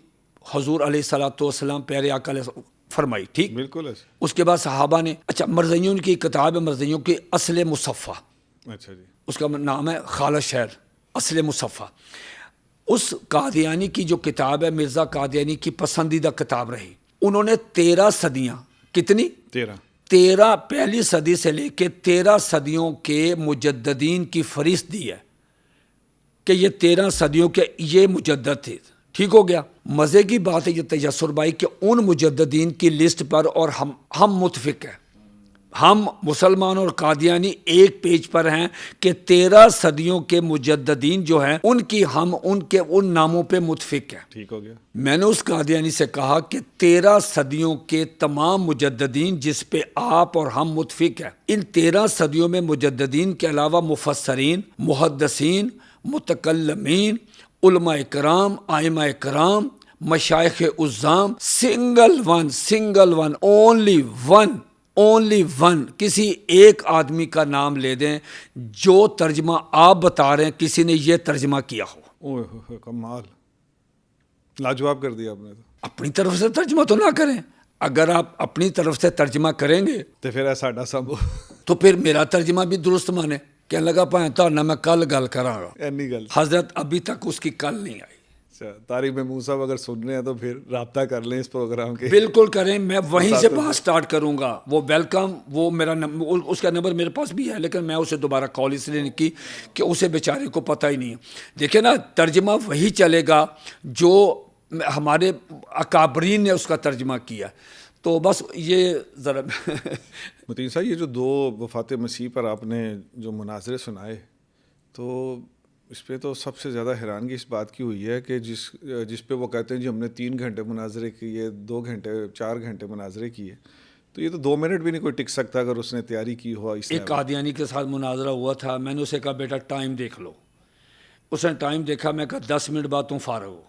حضور علیہ الصلوۃ والسلام پیارے آقا علیہ فرمائی، ٹھیک؟ بالکل۔ اس کے بعد صحابہ نے، اچھا مرزیوں کی کتاب ہے، مرزیوں کے اصل مصفہ، اچھا جی، اس کا نام ہے خالد شہر اصل مصفہ۔ اس قادیانی کی جو کتاب ہے مرزا قادیانی کی پسندیدہ کتاب رہی۔ انہوں نے 13 صدیاں، کتنی؟ 13 پہلی صدی سے لے کے 13 صدیوں کے مجددین کی فہرست دی ہے کہ یہ 13 صدیوں کے یہ مجدد تھے، ٹھیک ہو گیا؟ مزے کی بات ہے یہ تیسر بھائی کہ ان مجددین کی لسٹ پر اور ہم متفق ہیں، ہم مسلمان اور قادیانی ایک پیج پر ہیں کہ 13 صدیوں کے مجددین جو ہیں ان ناموں پہ متفق ہیں، ٹھیک ہو گیا۔ میں نے اس قادیانی سے کہا کہ 13 صدیوں کے تمام مجددین جس پہ آپ اور ہم متفق ہیں، ان 13 صدیوں میں مجددین کے علاوہ مفسرین، محدثین، متکلمین، علماء کرام، ائمہ کرام، مشائخ عظام، سنگل ون اونلی ون کسی ایک آدمی کا نام لے دیں جو ترجمہ آپ بتا رہے ہیں کسی نے یہ ترجمہ کیا ہو۔ اوہ کمال، لاجواب کر دیا آپ نے۔ تو اپنی طرف سے ترجمہ تو نہ کریں، اگر آپ اپنی طرف سے ترجمہ کریں گے تو پھر ساڈا سب تو پھر میرا ترجمہ بھی درست مانے۔ کہنے لگا پائیں نہ میں کل گل کراں گا، اینی گل۔ حضرت ابھی تک اس کی کل نہیں آئی۔ اچھا طارق محمود صاحب اگر سن رہے ہیں تو پھر رابطہ کر لیں اس پروگرام کے۔ بالکل کریں، میں وہیں سے بات سٹارٹ کروں گا۔ وہ ویلکم، وہ میرا اس کا نمبر میرے پاس بھی ہے، لیکن میں اسے دوبارہ کال اس لیے نہیں کی کہ اسے بیچارے کو پتہ ہی نہیں ہے۔ دیکھیں نا ترجمہ وہی چلے گا جو ہمارے اکابرین نے اس کا ترجمہ کیا۔ تو بس یہ ذرا متین صاحب یہ جو 2 وفات مسیح پر آپ نے جو مناظرے سنائے، تو اس پہ تو سب سے زیادہ حیرانگی اس بات کی ہوئی ہے کہ جس پہ وہ کہتے ہیں جی ہم نے 3 گھنٹے مناظرے کیے، 2 گھنٹے 4 گھنٹے مناظرے کیے، تو یہ تو 2 منٹ بھی نہیں کوئی ٹک سکتا اگر اس نے تیاری کی ہو۔ ایک قادیانی کے ساتھ مناظرہ ہوا تھا، میں نے اسے کہا بیٹا ٹائم دیکھ لو، اس نے ٹائم دیکھا، میں کہا 10 منٹ بعد تم فارغ ہو۔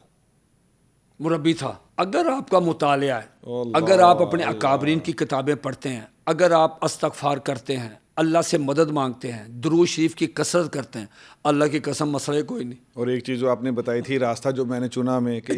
مربی تھا۔ اگر آپ کا مطالعہ ہے، اگر آپ اپنے اکابرین کی کتابیں پڑھتے ہیں، اگر آپ استغفار کرتے ہیں، اللہ سے مدد مانگتے ہیں، درود شریف کی کثرت کرتے ہیں، اللہ کی قسم مسئلہ کوئی نہیں۔ اور ایک چیز جو آپ نے بتائی تھی راستہ جو میں نے چنا میں کہ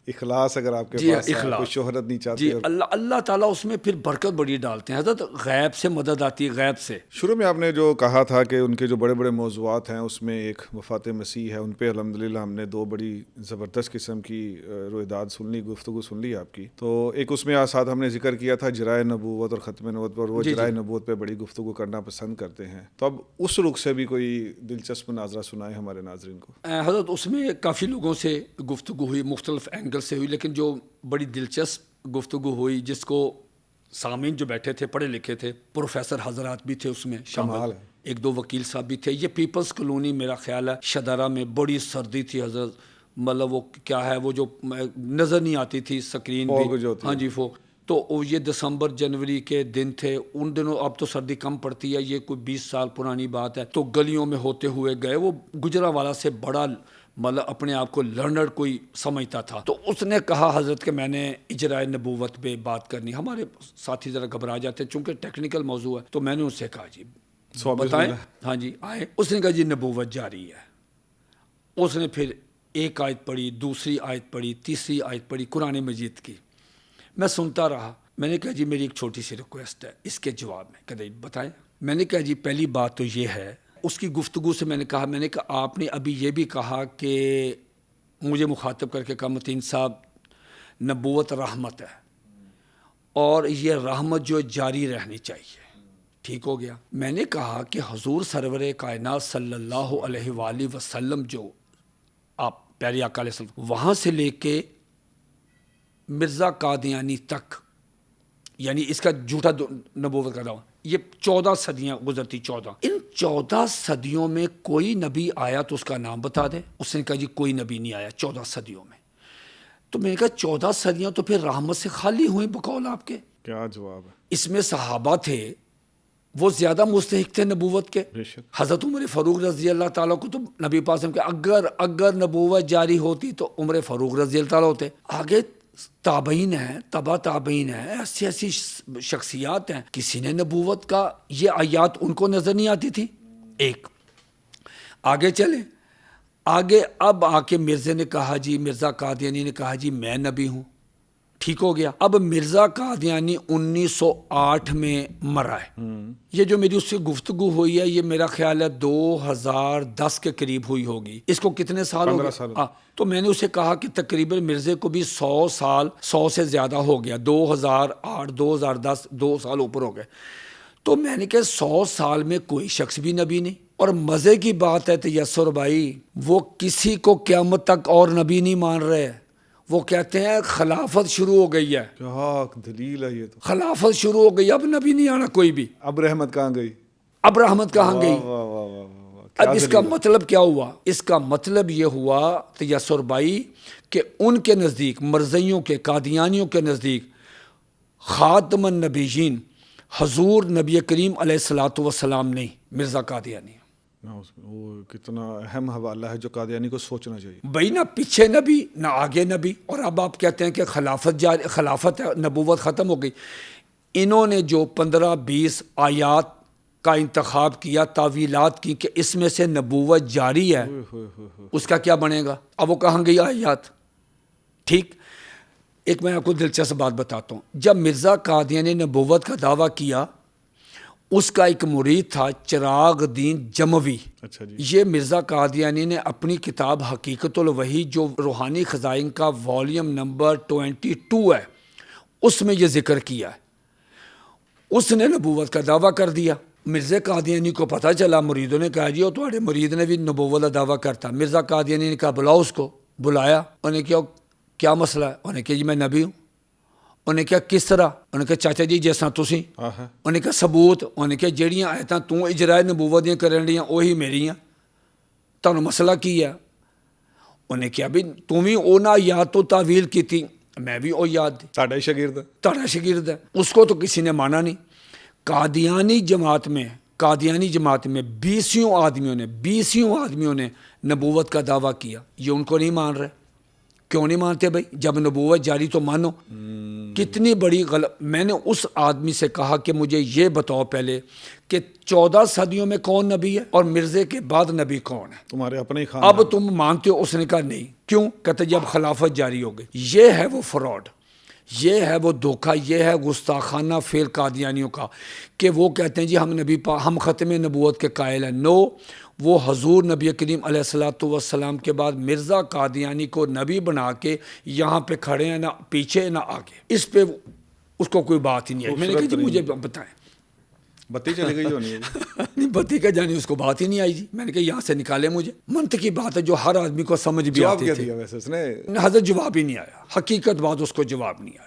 اخلاص اگر آپ کے پاس ہے، کوئی شہرت نہیں چاہتے، جی اللہ تعالیٰ اس میں پھر برکت بڑی ڈالتے ہیں۔ حضرت غیب سے مدد آتی ہے، غیب سے۔ شروع میں آپ نے جو کہا تھا کہ ان کے جو بڑے بڑے موضوعات ہیں اس میں ایک وفات مسیح ہے، ان پہ الحمدللہ ہم نے 2 بڑی زبردست قسم کی رویداد سن لی، گفتگو سن لی آپ کی۔ تو ایک اس میں ساتھ ہم نے ذکر کیا تھا جرائے نبوت اور ختم نبوت پر، وہ جرائے نبوت پہ بڑی گفتگو کرنا پسند کرتے ہیں، تو اب اس رخ سے بھی کوئی دلچسپ مناظرہ سنائے ہمارے ناظرین کو۔ حضرت اس میں کافی لوگوں سے گفتگو ہوئی، مختلف اینگل سے ہوئی، لیکن جو بڑی دلچسپ گفتگو ہوئی جس کو سامعین جو بیٹھے تھے پڑھے لکھے تھے، پروفیسر حضرات بھی تھے اس میں شامل، 1-2 وکیل صاحب بھی تھے۔ یہ پیپلز کالونی میرا خیال ہے شدارہ میں بڑی سردی تھی حضرت، مطلب وہ کیا ہے وہ جو نظر نہیں آتی تھی سکرین بھی، ہاں جی فوگ، تو یہ دسمبر جنوری کے دن تھے ان دنوں۔ اب تو سردی کم پڑتی ہے، یہ کوئی 20 سال پرانی بات ہے۔ تو گلیوں میں ہوتے ہوئے گئے، وہ گجرانوالہ سے بڑا مطلب اپنے آپ کو لرنر کوئی سمجھتا تھا. تو اس نے کہا حضرت کہ میں نے اجرائے نبوت پہ بات کرنی. ہمارے ساتھی ذرا گھبرا جاتے ہیں چونکہ ٹیکنیکل موضوع ہے. تو میں نے اس سے کہا جی بتائیں. ہاں جی آئے. اس نے کہا جی نبوت جاری ہے. اس نے پھر ایک آیت پڑھی, دوسری آیت پڑھی, تیسری آیت پڑھی قرآن مجید کی. میں سنتا رہا. میں نے کہا جی میری ایک چھوٹی سی ریکویسٹ ہے اس کے جواب میں. کہتے بتائیں. میں نے کہا جی پہلی بات تو یہ ہے, اس کی گفتگو سے میں نے کہا آپ نے ابھی یہ بھی کہا کہ مجھے مخاطب کر کے کہا متین صاحب نبوت رحمت ہے اور یہ رحمت جو جاری رہنی چاہیے. ٹھیک ہو گیا. میں نے کہا کہ حضور سرور کائنات صلی اللہ علیہ وآلہ وسلم جو آپ پیارے آقا علیہ وسلم وہاں سے لے کے مرزا قادیانی تک, یعنی اس کا جھوٹا نبوت کا دعویٰ, یہ 14 صدیاں گزرتی. 14 ان 14 صدیوں میں کوئی نبی آیا تو اس کا نام بتا دے. اس نے کہا جی کوئی نبی نہیں آیا 14 صدیوں میں. تو میں نے کہا 14 صدیاں تو پھر رحمت سے خالی ہوئیں بقول آپ کے. کیا جواب ہے؟ اس میں صحابہ تھے وہ زیادہ مستحق تھے نبوت کے. حضرت عمر فاروق رضی اللہ تعالیٰ کو تو نبی پاک نے کہ اگر نبوت جاری ہوتی تو عمر فاروق رضی اللہ تعالیٰ ہوتے. آگے تابعین ہیں, تبا تابعین ہیں, ایسی شخصیات ہیں, کسی نے نبوت کا یہ آیات ان کو نظر نہیں آتی تھی. ایک آگے چلیں. آگے اب آ کے مرزا نے کہا جی, مرزا قادیانی نے کہا جی میں نبی ہوں. ٹھیک ہو گیا. اب مرزا قادیانی 1908 میں مرا ہے. یہ جو میری اس سے گفتگو ہوئی ہے یہ میرا خیال ہے 2010 کے قریب ہوئی ہوگی. اس کو کتنے سال ہو گئے؟ تو میں نے اسے کہا کہ تقریباً مرزے کو بھی 100 سال 100 سے زیادہ ہو گیا. 2008 2010 2 سال اوپر ہو گئے. تو میں نے کہا 100 سال میں کوئی شخص بھی نبی نہیں. اور مزے کی بات ہے تیسر بھائی, وہ کسی کو قیامت تک اور نبی نہیں مان رہے. وہ کہتے ہیں خلافت شروع ہو گئی ہے. کیا دلیل ہے یہ تو. خلافت شروع ہو گئی, اب نبی نہیں آنا کوئی بھی. اب رحمت کہاں گئی؟ اب رحمت کہاں گئی؟ اب اس کا مطلب کیا ہوا؟ اس کا مطلب یہ ہوا تیسر بھائی کہ ان کے نزدیک, مرزائیوں کے, قادیانیوں کے نزدیک خاتم النبیین حضور نبی کریم علیہ الصلوۃ والسلام نہیں, مرزا قادیانی. وہ کتنا اہم حوالہ ہے جو قادیانی کو سوچنا چاہیے. بھائی نہ پیچھے نبی نہ آگے نبی, اور اب آپ کہتے ہیں کہ خلافت ہے, نبوت ختم ہو گئی. انہوں نے جو 15-20 آیات کا انتخاب کیا, تعویلات کی کہ اس میں سے نبوت جاری ہے, اس کا کیا بنے گا؟ اب وہ کہاں گئی آیات؟ ٹھیک. ایک میں آپ کو دلچسپ بات بتاتا ہوں. جب مرزا قادیانی نے نبوت کا دعویٰ کیا, اس کا ایک مرید تھا چراغ دین جموی. اچھا جی. یہ مرزا قادیانی نے اپنی کتاب حقیقت الوحی جو روحانی خزائن کا والیوم نمبر 22 ہے اس میں یہ ذکر کیا ہے. اس نے نبوت کا دعویٰ کر دیا. مرزا قادیانی کو پتہ چلا, مریدوں نے کہا جی وہ تمہارے مرید نے بھی نبوت کا دعویٰ کرتا. مرزا قادیانی نے کہا بلاؤ اس کو. بلایا. انہوں نے کیا مسئلہ ہے؟ انہوں نے کہا جی میں نبی ہوں. انہوں نے کہا کس طرح؟ انہوں نے کہا چاچا جی جیسا تسی. انہوں نے کہا ثبوت. انہوں نے کہا جہڑیاں آیتاں تو اجرائے نبوت دیاں کرن ڈیاں وہی میری ہیں, تانوں مسئلہ کی ہے؟ انہوں نے کہا بھی تم بھی اونا یاد تو تعویل کی تھی, میں بھی او یاد دی. تاڑا شاگرد ہے. اس کو تو کسی نے مانا نہیں. قادیانی جماعت میں 20 آدمیوں نے نبوت کا دعویٰ کیا. یہ ان کو نہیں مان رہے. کیوں نہیں مانتے بھائی؟ جب نبوت جاری تو مانو. کتنی بڑی غلط. میں نے اس آدمی سے کہا کہ مجھے یہ بتاؤ پہلے کہ 14 صدیوں میں کون نبی ہے اور مرزے کے بعد نبی کون ہے؟ تمہارے اپنے خان. اب تم مانتے ہو؟ اس نے کہا نہیں. کیوں؟ کہتے جب خلافت جاری ہو گئی. یہ ہے وہ فراڈ, یہ ہے وہ دھوکہ, یہ ہے گستاخانہ فعل قادیانیوں کا کہ وہ کہتے ہیں جی ہم ختم نبوت کے قائل ہیں. نو, وہ حضور نبی کریم علیہ الصلوۃ والسلام کے بعد مرزا قادیانی کو نبی بنا کے یہاں پہ کھڑے ہیں, نہ پیچھے نہ آگے. اس پہ اس کو کوئی بات ہی نہیں ہے. میں نے کہا جی مجھے بتائیں. بتی چلی گئی ہونی ہے. نہیں بتی کا جانی اس کو بات ہی نہیں آئی جی. میں نے کہا یہاں سے نکالے مجھے. منطقی بات ہے جو ہر آدمی کو سمجھ بھی آتی تھی. ویسے اس نے حضرت جواب ہی نہیں آیا. حقیقت بات اس کو جواب نہیں آیا.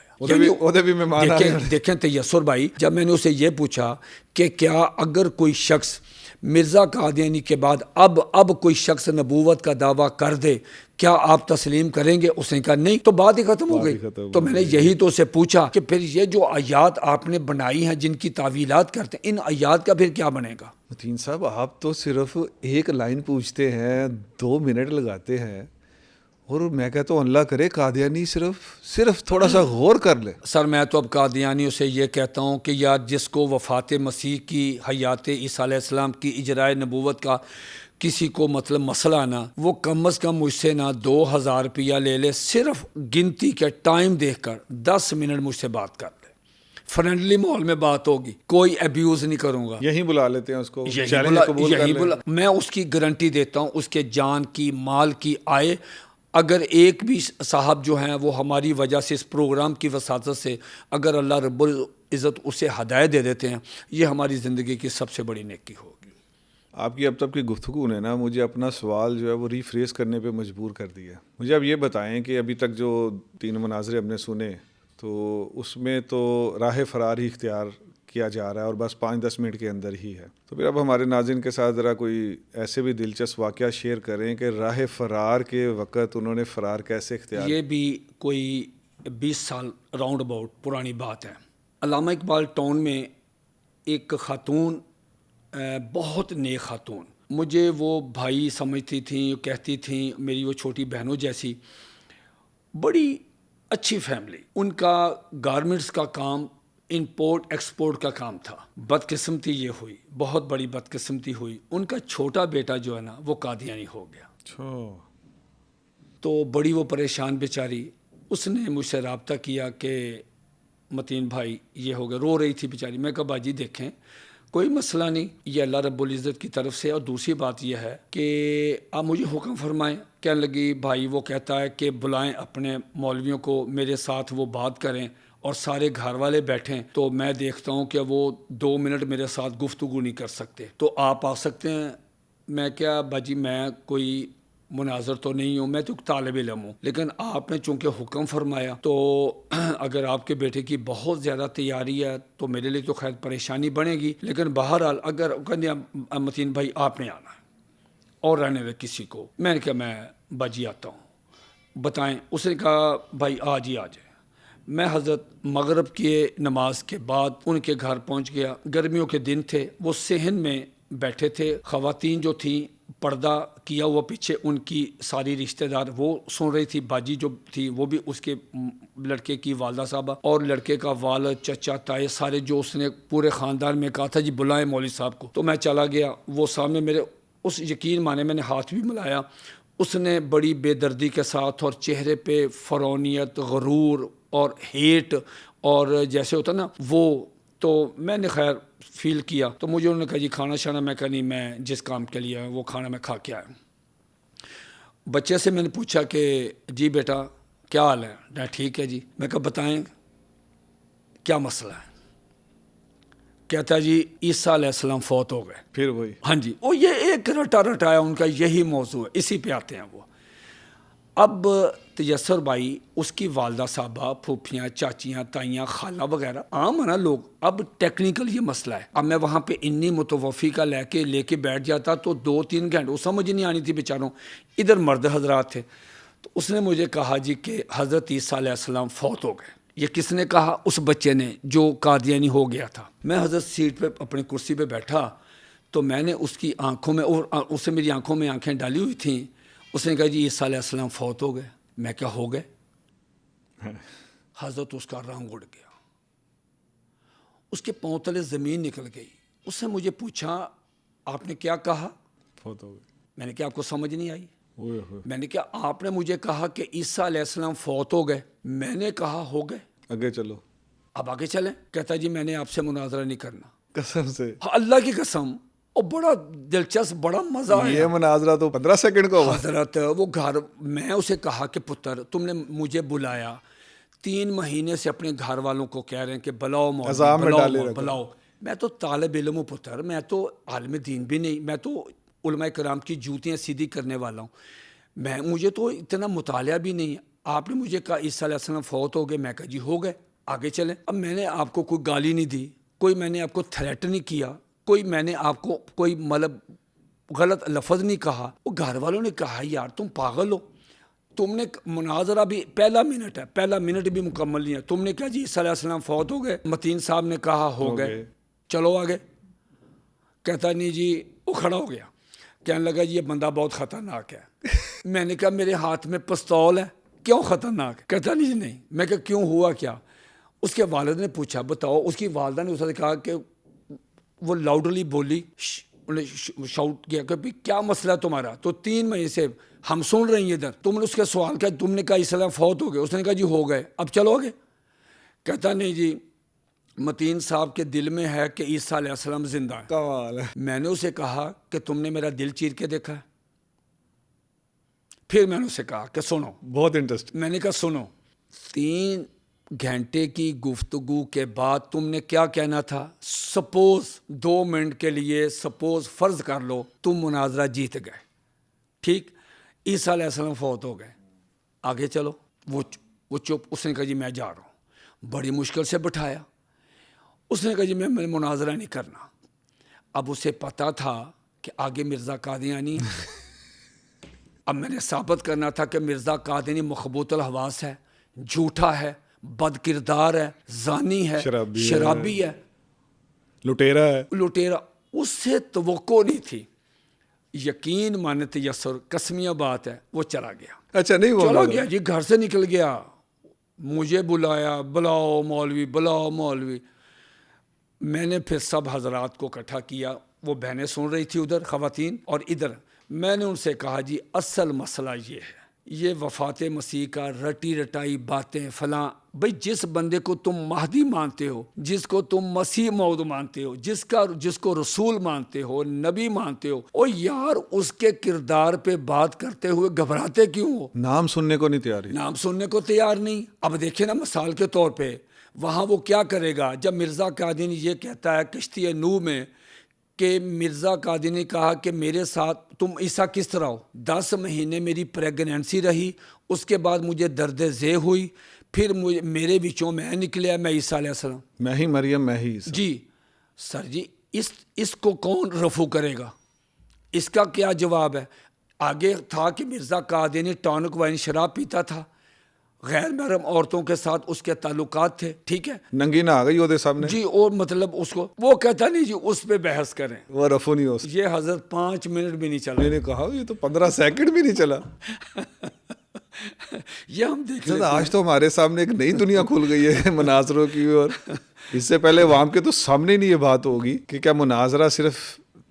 دیکھیں تیسر بھائی, جب میں نے اسے یہ پوچھا کہ کیا اگر کوئی شخص مرزا قادیانی کے بعد اب کوئی شخص نبوت کا دعویٰ کر دے کیا آپ تسلیم کریں گے؟ اس نے کہا نہیں، تو بات ہی ختم ہو گئی۔ تو میں نے یہی تو اسے پوچھا کہ پھر یہ جو آیات آپ نے بنائی ہیں جن کی تعویلات کرتے ہیں، ان آیات کا پھر کیا بنے گا؟ متین صاحب آپ تو صرف ایک لائن پوچھتے ہیں 2 منٹ لگاتے ہیں، اور میں کہتا ہوں اللہ کرے قادیانی صرف تھوڑا سا غور کر لے۔ سر میں تو اب قادیانیوں سے یہ کہتا ہوں کہ یار جس کو وفات مسیح کی، حیات عیسیٰ علیہ السلام کی، اجرائے نبوت کا کسی کو مطلب مسئلہ نا، وہ کم از کم مجھ سے نا 2000 روپیہ لے لے، صرف گنتی کے ٹائم دیکھ کر 10 منٹ مجھ سے بات کر لے، فرینڈلی ماحول میں بات ہوگی، کوئی ایبیوز نہیں کروں گا، یہی بلا لیتے ہیں اس کو، چیلنج قبول کر لیں۔ میں اس کی گارنٹی دیتا ہوں، اس کے جان کی، مال کی آئے، اگر ایک بھی صاحب جو ہیں وہ ہماری وجہ سے اس پروگرام کی وساطت سے اگر اللہ رب العزت اسے ہدایت دے دیتے ہیں، یہ ہماری زندگی کی سب سے بڑی نیکی ہوگی۔ آپ کی اب تک کی گفتگو نے نا مجھے اپنا سوال جو ہے وہ ریفریز کرنے پہ مجبور کر دیا۔ مجھے اب یہ بتائیں کہ ابھی تک جو 3 مناظرے ہم نے سنے تو اس میں تو راہ فرار ہی اختیار کیا جا رہا ہے اور بس 5-10 منٹ کے اندر ہی ہے، تو پھر اب ہمارے ناظرین کے ساتھ ذرا کوئی ایسے بھی دلچسپ واقعہ شیئر کریں کہ راہ فرار کے وقت انہوں نے فرار کیسے اختیار۔ یہ بھی کوئی 20 سال راؤنڈ اباؤٹ پرانی بات ہے۔ علامہ اقبال ٹاؤن میں ایک خاتون، بہت نیک خاتون، مجھے وہ بھائی سمجھتی تھیں، کہتی تھیں میری وہ چھوٹی بہنوں جیسی، بڑی اچھی فیملی، ان کا گارمنٹس کا کام، امپورٹ ایکسپورٹ کا کام تھا۔ بدقسمتی یہ ہوئی، بہت بڑی بدقسمتی ہوئی، ان کا چھوٹا بیٹا جو ہے نا وہ قادیانی ہو گیا، تو بڑی وہ پریشان بیچاری، اس نے مجھ سے رابطہ کیا کہ متین بھائی یہ ہو گیا، رو رہی تھی بیچاری۔ میں کہا باجی دیکھیں کوئی مسئلہ نہیں، یہ اللہ رب العزت کی طرف سے، اور دوسری بات یہ ہے کہ آپ مجھے حکم فرمائیں۔ کہنے لگی بھائی وہ کہتا ہے کہ بلائیں اپنے مولویوں کو، میرے ساتھ وہ بات کریں اور سارے گھر والے بیٹھیں، تو میں دیکھتا ہوں کہ وہ 2 منٹ میرے ساتھ گفتگو نہیں کر سکتے، تو آپ آ سکتے ہیں۔ میں کیا باجی میں کوئی مناظر تو نہیں ہوں، میں تو طالب علم ہوں، لیکن آپ نے چونکہ حکم فرمایا تو اگر آپ کے بیٹے کی بہت زیادہ تیاری ہے تو میرے لیے تو خیر پریشانی بنے گی، لیکن بہرحال اگر متین بھائی آپ نے آنا ہے اور رہنے دے کسی کو۔ میں نے کہا میں باجی آتا ہوں، بتائیں۔ اس نے کہا بھائی آج ہی آ جائے۔ میں حضرت مغرب کی نماز کے بعد ان کے گھر پہنچ گیا، گرمیوں کے دن تھے، وہ صحن میں بیٹھے تھے، خواتین جو تھیں پردہ کیا ہوا پیچھے، ان کی ساری رشتہ دار وہ سن رہی تھی، باجی جو تھی وہ بھی، اس کے لڑکے کی والدہ صاحبہ اور لڑکے کا والد، چچا، تائے، سارے جو اس نے پورے خاندان میں کہا تھا جی بلائیں مولوی صاحب کو، تو میں چلا گیا۔ وہ سامنے میرے، اس یقین مانے میں نے ہاتھ بھی ملایا، اس نے بڑی بے دردی کے ساتھ اور چہرے پہ فرونیت، غرور اور ہیٹ اور جیسے ہوتا نا وہ، تو میں نے خیر فیل کیا، تو مجھے انہوں نے کہا جی کھانا شانا، میں کہا نہیں میں جس کام کے لیے وہ کھانا میں کھا کے آیا۔ بچے سے میں نے پوچھا کہ جی بیٹا کیا حال ہے؟ میں ٹھیک ہے جی۔ میں کہا بتائیں کیا مسئلہ ہے؟ کہتا ہے جی عیسیٰ علیہ السلام فوت ہو گئے۔ پھر وہی ہاں جی، وہ یہ ایک رٹا رٹایا ان کا یہی موضوع ہے، اسی پہ آتے ہیں وہ۔ اب تیسر بھائی، اس کی والدہ صاحبہ، پھوپھیاں، چاچیاں، تائیاں، خالہ وغیرہ، عام ہے نا لوگ۔ اب ٹیکنیکل یہ مسئلہ ہے، اب میں وہاں پہ انی متوفی کا لے کے بیٹھ جاتا تو 2-3 گھنٹے سمجھ نہیں آنی تھی بیچاروں۔ ادھر مرد حضرات تھے، تو اس نے مجھے کہا جی کہ حضرت عیسیٰ علیہ السلام فوت ہو گئے۔ یہ کس نے کہا؟ اس بچے نے جو قادیانی ہو گیا تھا۔ میں حضرت سیٹ پہ اپنی کرسی پہ بیٹھا، تو میں نے اس کی آنکھوں میں، اور اسے میری آنکھوں میں آنکھیں ڈالی ہوئی تھیں، اس نے کہا جی عیسیٰ علیہ السلام فوت ہو گئے۔ میں کیا ہو گئے؟ حضرت اس کا رنگ اڑ گیا، اس کے پاؤں تلے زمین نکل گئی۔ اس نے مجھے پوچھا آپ نے کیا کہا؟ فوت ہو گئے۔ میں نے کہا آپ کو سمجھ نہیں آئی؟ میں نے کہا آپ نے مجھے کہا کہ عیسیٰ علیہ السلام فوت ہو گئے، میں نے کہا ہو گئے، آگے چلو، اب آگے چلیں۔ کہتا جی میں نے آپ سے مناظرہ نہیں کرنا، قسم سے، اللہ کی قسم۔ اور بڑا دلچسپ، بڑا مزہ آیا۔ یہ مناظرہ تو 15 سیکنڈ کا ہوا۔ حضرت وہ گھر، میں اسے کہا کہ پتر تم نے مجھے بلایا، 3 مہینے سے اپنے گھر والوں کو کہہ رہے ہیں کہ بلاؤ مولوی، بلاؤ۔ میں تو طالب علم ہوں پتر، میں تو عالم دین بھی نہیں، میں تو علماء کرام کی جوتیاں سیدھی کرنے والا ہوں، مجھے تو اتنا مطالعہ بھی نہیں ہے۔ آپ نے مجھے کہا عیسیٰ علیہ السلام فوت ہو گئے، میں کہا جی ہو گئے، آگے چلیں۔ اب میں نے آپ کو کوئی گالی نہیں دی، کوئی میں نے آپ کو تھریٹ نہیں کیا، کوئی میں نے آپ کو کوئی مطلب غلط لفظ نہیں کہا. وہ گھر والوں نے کہا یار تم پاگل ہو, تم نے مناظرہ بھی پہلا منٹ بھی مکمل نہیں ہے, تم نے کہا جی عیسیٰ علیہ السلام فوت ہو گئے. متین صاحب نے کہا ہو گئے, چلو آگے. کہتا نہیں جی, وہ کھڑا ہو گیا, کہنے لگا جی یہ بندہ بہت خطرناک ہے. میں نے کہا میرے ہاتھ میں پستول ہے, کیوں خطرناک؟ کہتا نہیں جی نہیں. میں کہا کیوں, ہوا کیا؟ اس کے والد نے پوچھا بتاؤ. اس کی والدہ نے اس سے کہا کہ وہ لاؤڈلی بولی, شاؤٹ کیا کہ کیا مسئلہ تمہارا؟ تو 3 مہینے سے ہم سن رہے ہیں ادھر, تم نے اس کے سوال کیا, تم نے کہا عیسیٰ علیہ السلام فوت ہو گئے. اس نے کہا جی ہو گئے, اب چلو آگے. کہتا نہیں جی متین صاحب کے دل میں ہے کہ عیسیٰ علیہ السلام زندہ ہے. کمال ہے. میں نے اسے کہا کہ تم نے میرا دل چیر کے دیکھا ہے؟ پھر میں نے اسے کہا کہ سنو, بہت انٹرسٹ. میں نے کہا سنو, 3 گھنٹے کی گفتگو کے بعد تم نے کیا کہنا تھا؟ سپوز 2 منٹ کے لیے سپوز فرض کر لو تم مناظرہ جیت گئے, ٹھیک, عیسیٰ علیہ السلام فوت ہو گئے, آگے چلو. وہ چپ. اس نے کہا جی میں جا رہا ہوں. بڑی مشکل سے بٹھایا. اس نے کہا جی میں مناظرہ نہیں کرنا. اب اسے پتا تھا کہ آگے مرزا قادیانی. اب میں نے ثابت کرنا تھا کہ مرزا قادیانی مخبوط الحواس ہے, جھوٹا ہے, بد کردار ہے, زانی ہے, شرابی ہے, لٹیرا ہے. لٹیرا. اس سے توقع نہیں تھی. یقین مانے تیسر قسمیہ بات ہے, وہ چلا گیا. اچھا نہیں وہ چلا گیا جی, گھر سے نکل گیا. مجھے بلایا, بلاؤ مولوی, بلاؤ مولوی. میں نے پھر سب حضرات کو اکٹھا کیا, وہ بہنیں سن رہی تھی ادھر, خواتین, اور ادھر. میں نے ان سے کہا جی اصل مسئلہ یہ ہے, یہ وفات مسیح کا رٹی رٹائی باتیں فلاں. بھئی جس بندے کو تم مہدی مانتے ہو, جس کو تم مسیح موعود مانتے ہو, جس کو رسول مانتے ہو, نبی مانتے ہو, او یار اس کے کردار پہ بات کرتے ہوئے گھبراتے کیوں ہو؟ نام سننے کو نہیں تیار. نام سننے کو تیار نہیں. اب دیکھیں نا مثال کے طور پہ وہاں وہ کیا کرے گا جب مرزا قادیانی یہ کہتا ہے کشتی نوح میں کہ مرزا قادیانی نے کہا کہ میرے ساتھ تم عیسیٰ کس طرح ہو. 10 مہینے میری پریگنینسی رہی, اس کے بعد مجھے درد ذیل ہوئی, پھر میرے بچوں میں نکلیا, میں عیسیٰ علیہ السلام, میں ہی مریم, میں ہی عیسیٰ. جی سر جی اس کو کون رفو کرے گا؟ اس کا کیا جواب ہے؟ آگے تھا کہ مرزا قادیانی ٹانک وائن شراب پیتا تھا, غیر محرم عورتوں کے ساتھ اس کے تعلقات تھے, ٹھیک ہے, ننگی نہ آ گئی وہ سامنے جی, اور مطلب اس کو وہ کہتا نہیں جی اس پہ بحث کریں, وہ رفو نہیں ہو سکتا. یہ حضرت 5 منٹ بھی نہیں چلا. میں نے کہا یہ تو 15 سیکنڈ بھی نہیں چلا. یہ ہم دیکھ لیتے آج تو ہمارے سامنے ایک نئی دنیا کھل گئی ہے مناظروں کی, اور اس سے پہلے عوام کے تو سامنے نہیں یہ بات ہوگی کہ کیا مناظرہ صرف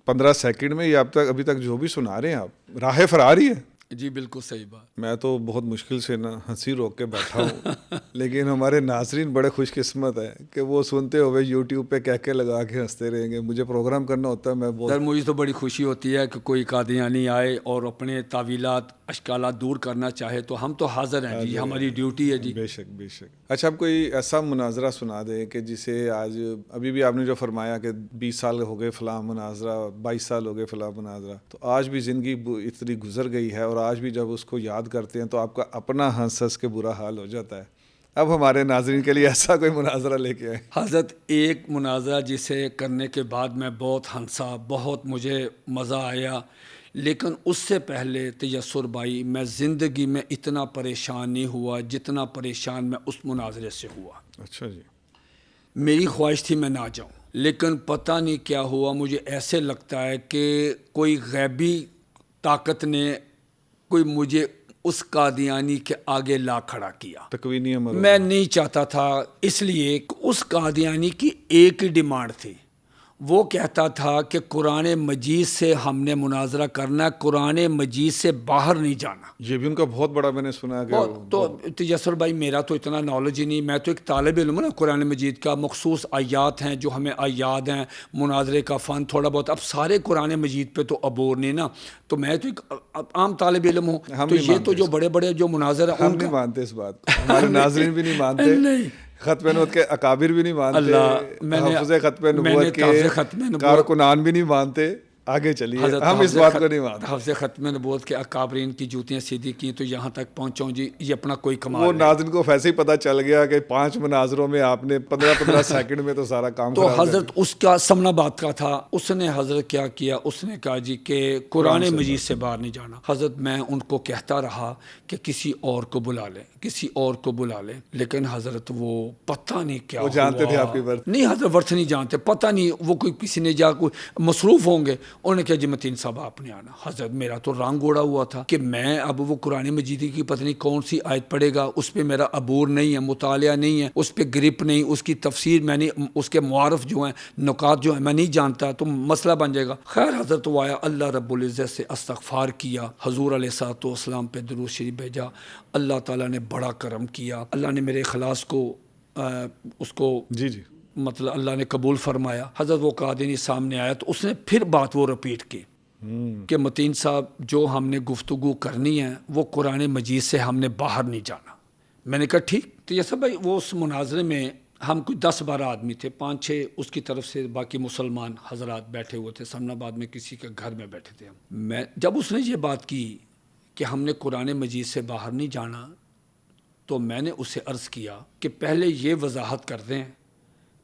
15 سیکنڈ میں, یا ابھی تک جو بھی سنا رہے ہیں آپ راہ فرار ہی ہے. جی بالکل صحیح بات. میں تو بہت مشکل سے نا ہنسی روک کے بیٹھا ہوں, لیکن ہمارے ناظرین بڑے خوش قسمت ہیں کہ وہ سنتے ہوئے یوٹیوب پہ کہہ کے لگا کے ہنستے رہیں گے. مجھے پروگرام کرنا ہوتا ہے, میں سر مجھے تو بڑی خوشی ہوتی ہے کہ کوئی قادیانی آئے اور اپنے تعویلات اشکالات دور کرنا چاہے تو ہم تو حاضر ہیں جی, ہماری ڈیوٹی ہے جی. بے شک بے شک. اچھا اب کوئی ایسا مناظرہ سنا دیں کہ جسے آج ابھی بھی آپ نے جو فرمایا کہ 20 سال ہو گئے فلاں مناظرہ, 22 سال ہو گئے فلاں مناظرہ, تو آج بھی زندگی اتنی گزر گئی ہے اور آج بھی جب اس کو یاد کرتے ہیں تو آپ کا اپنا ہنس ہنس کے برا حال ہو جاتا ہے. اب ہمارے ناظرین کے لیے ایسا کوئی مناظرہ لے کے آئے. حضرت ایک مناظرہ جسے کرنے کے بعد میں بہت ہنسا, بہت مجھے مزہ آیا, لیکن اس سے پہلے تیسر بھائی میں زندگی میں اتنا پریشان نہیں ہوا جتنا پریشان میں اس مناظرے سے ہوا. اچھا جی. میری خواہش تھی میں نہ جاؤں, لیکن پتہ نہیں کیا ہوا, مجھے ایسے لگتا ہے کہ کوئی غیبی طاقت نے کوئی مجھے اس قادیانی کے آگے لا کھڑا کیا. تکوینی عمل. میں نہیں چاہتا تھا, اس لیے کہ اس قادیانی کی ایک ہی ڈیمانڈ تھی, وہ کہتا تھا کہ قرآن مجید سے ہم نے مناظرہ کرنا ہے, قرآن مجید سے باہر نہیں جانا. یہ بھی ان کا بہت بڑا, میں نے سنا کہ تو تیسر بھائی میرا تو اتنا نالج ہی نہیں, میں تو ایک طالب علم ہوں نا. قرآن مجید کا مخصوص آیات ہیں جو ہمیں یاد ہیں, مناظرے کا فن تھوڑا بہت, اب سارے قرآن مجید پہ تو عبور نہیں نا, تو میں تو ایک عام طالب علم ہوں. تو یہ تو جو بڑے بڑے جو مناظر ہیں ہم نہیں مانتے اس بات کو, ہمارے ناظرین بھی نہیں مانتے, ختم نبوت کے اکابر بھی نہیں مانتے, حافظ ختم نبوت کے کارکنان بھی نہیں مانتے. آگے چلیے، حضرت ہم اس بات کو نہیں مانتے. حفظ ختم نبوت کے اکابرین کی جوتیاں سیدھی کی تو یہاں تک پہنچا ہوں جی، یہ اپنا کوئی کمال وہ ہے. ناظرین کو ویسے ہی پتہ چل گیا کہ 5 مناظروں میں آپ نے 15 سیکنڈ میں تو سارا کام تو خراب کر حضرت اس کا سمنا بات کا تھا، اس نے حضرت کیا کیا، اس نے کہا جی کہ قرآن مجید سے باہر نہیں جانا. حضرت میں ان کو کہتا رہا کہ کسی اور کو بلا لیں، کسی اور کو بلا لیں، لیکن حضرت وہ پتہ نہیں کیا وہ جانتے ہوا. تھے آپ کی برت؟ نہیں حضرت ورث نہیں جانتے، پتہ نہیں وہ کوئی کسی نے جا کوئی مصروف ہوں گے، انہوں نے کہا جی متین صاحب آپ نے آنا. حضرت میرا تو رنگ اڑا ہوا تھا کہ میں اب وہ قرآن مجید کی پتہ نہیں کون سی آیت پڑھے گا، اس پہ میرا عبور نہیں ہے، مطالعہ نہیں ہے، اس پہ گرپ نہیں، اس کی تفسیر میں نہیں، اس کے معارف جو ہیں، نکات جو ہیں میں نہیں جانتا، تو مسئلہ بن جائے گا. خیر حضرت وہ آیا، اللہ رب العزت سے استغفار کیا، حضور علیہ الصلوۃ والسلام پہ درود شریف بھیجا. اللہ تعالیٰ نے بڑا کرم کیا، اللہ نے میرے اخلاص کو اس کو جی جی مطلب اللہ نے قبول فرمایا. حضرت وہ قادری سامنے آیا تو اس نے پھر بات وہ رپیٹ کی کہ متین صاحب جو ہم نے گفتگو کرنی ہے وہ قرآن مجید سے ہم نے باہر نہیں جانا. میں نے کہا ٹھیک. تو جیسا بھائی وہ اس مناظرے میں ہم کوئی 10-12 آدمی تھے، 5-6 اس کی طرف سے، باقی مسلمان حضرات بیٹھے ہوئے تھے. سمن آباد میں کسی کے گھر میں بیٹھے تھے. میں جب اس نے یہ بات کی کہ ہم نے قرآن مجید سے باہر نہیں جانا تو میں نے اسے عرض کیا کہ پہلے یہ وضاحت کر دیں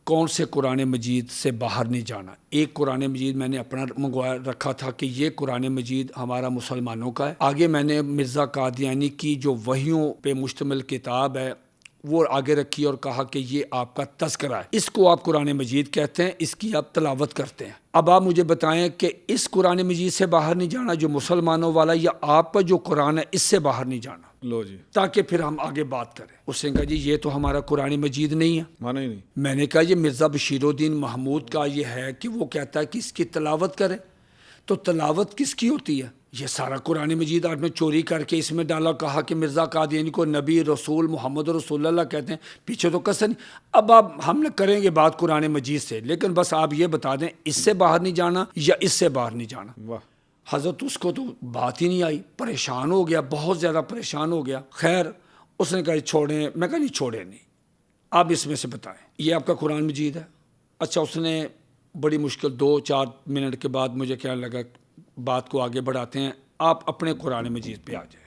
کون سے قرآن مجید سے باہر نہیں جانا. ایک قرآن مجید میں نے اپنا منگوایا رکھا تھا کہ یہ قرآن مجید ہمارا مسلمانوں کا ہے. آگے میں نے مرزا قادیانی کی جو وحیوں پہ مشتمل کتاب ہے وہ آگے رکھی اور کہا کہ یہ آپ کا تذکرہ ہے، اس کو آپ قرآن مجید کہتے ہیں، اس کی آپ تلاوت کرتے ہیں. اب آپ مجھے بتائیں کہ اس قرآن مجید سے باہر نہیں جانا جو مسلمانوں والا، یا آپ کا جو قرآن ہے اس سے باہر نہیں جانا، لو جی تاکہ پھر ہم آگے بات کریں. اس نے کہا جی یہ تو ہمارا قرآن مجید نہیں ہے. مانا ہی نہیں. میں نے کہا یہ مرزا بشیر الدین محمود کا یہ ہے کہ وہ کہتا ہے کہ اس کی تلاوت کریں. تو تلاوت کس کی ہوتی ہے؟ یہ سارا قرآن مجید آپ نے چوری کر کے اس میں ڈالا، کہا کہ مرزا قادیانی کو نبی رسول محمد رسول اللہ کہتے ہیں، پیچھے تو کسر نہیں. اب آپ ہم کریں گے بات قرآن مجید سے، لیکن بس آپ یہ بتا دیں اس سے باہر نہیں جانا یا اس سے باہر نہیں جانا. واہ. حضرت اس کو تو بات ہی نہیں آئی، پریشان ہو گیا، بہت زیادہ پریشان ہو گیا. خیر اس نے کہا چھوڑیں. میں کہا نہیں چھوڑیں نہیں، آپ اس میں سے بتائیں یہ آپ کا قرآن مجید ہے. اچھا اس نے بڑی مشکل 2-4 منٹ کے بعد مجھے کہنے لگا بات کو آگے بڑھاتے ہیں، آپ اپنے قرآن مجید پہ آ جائیں.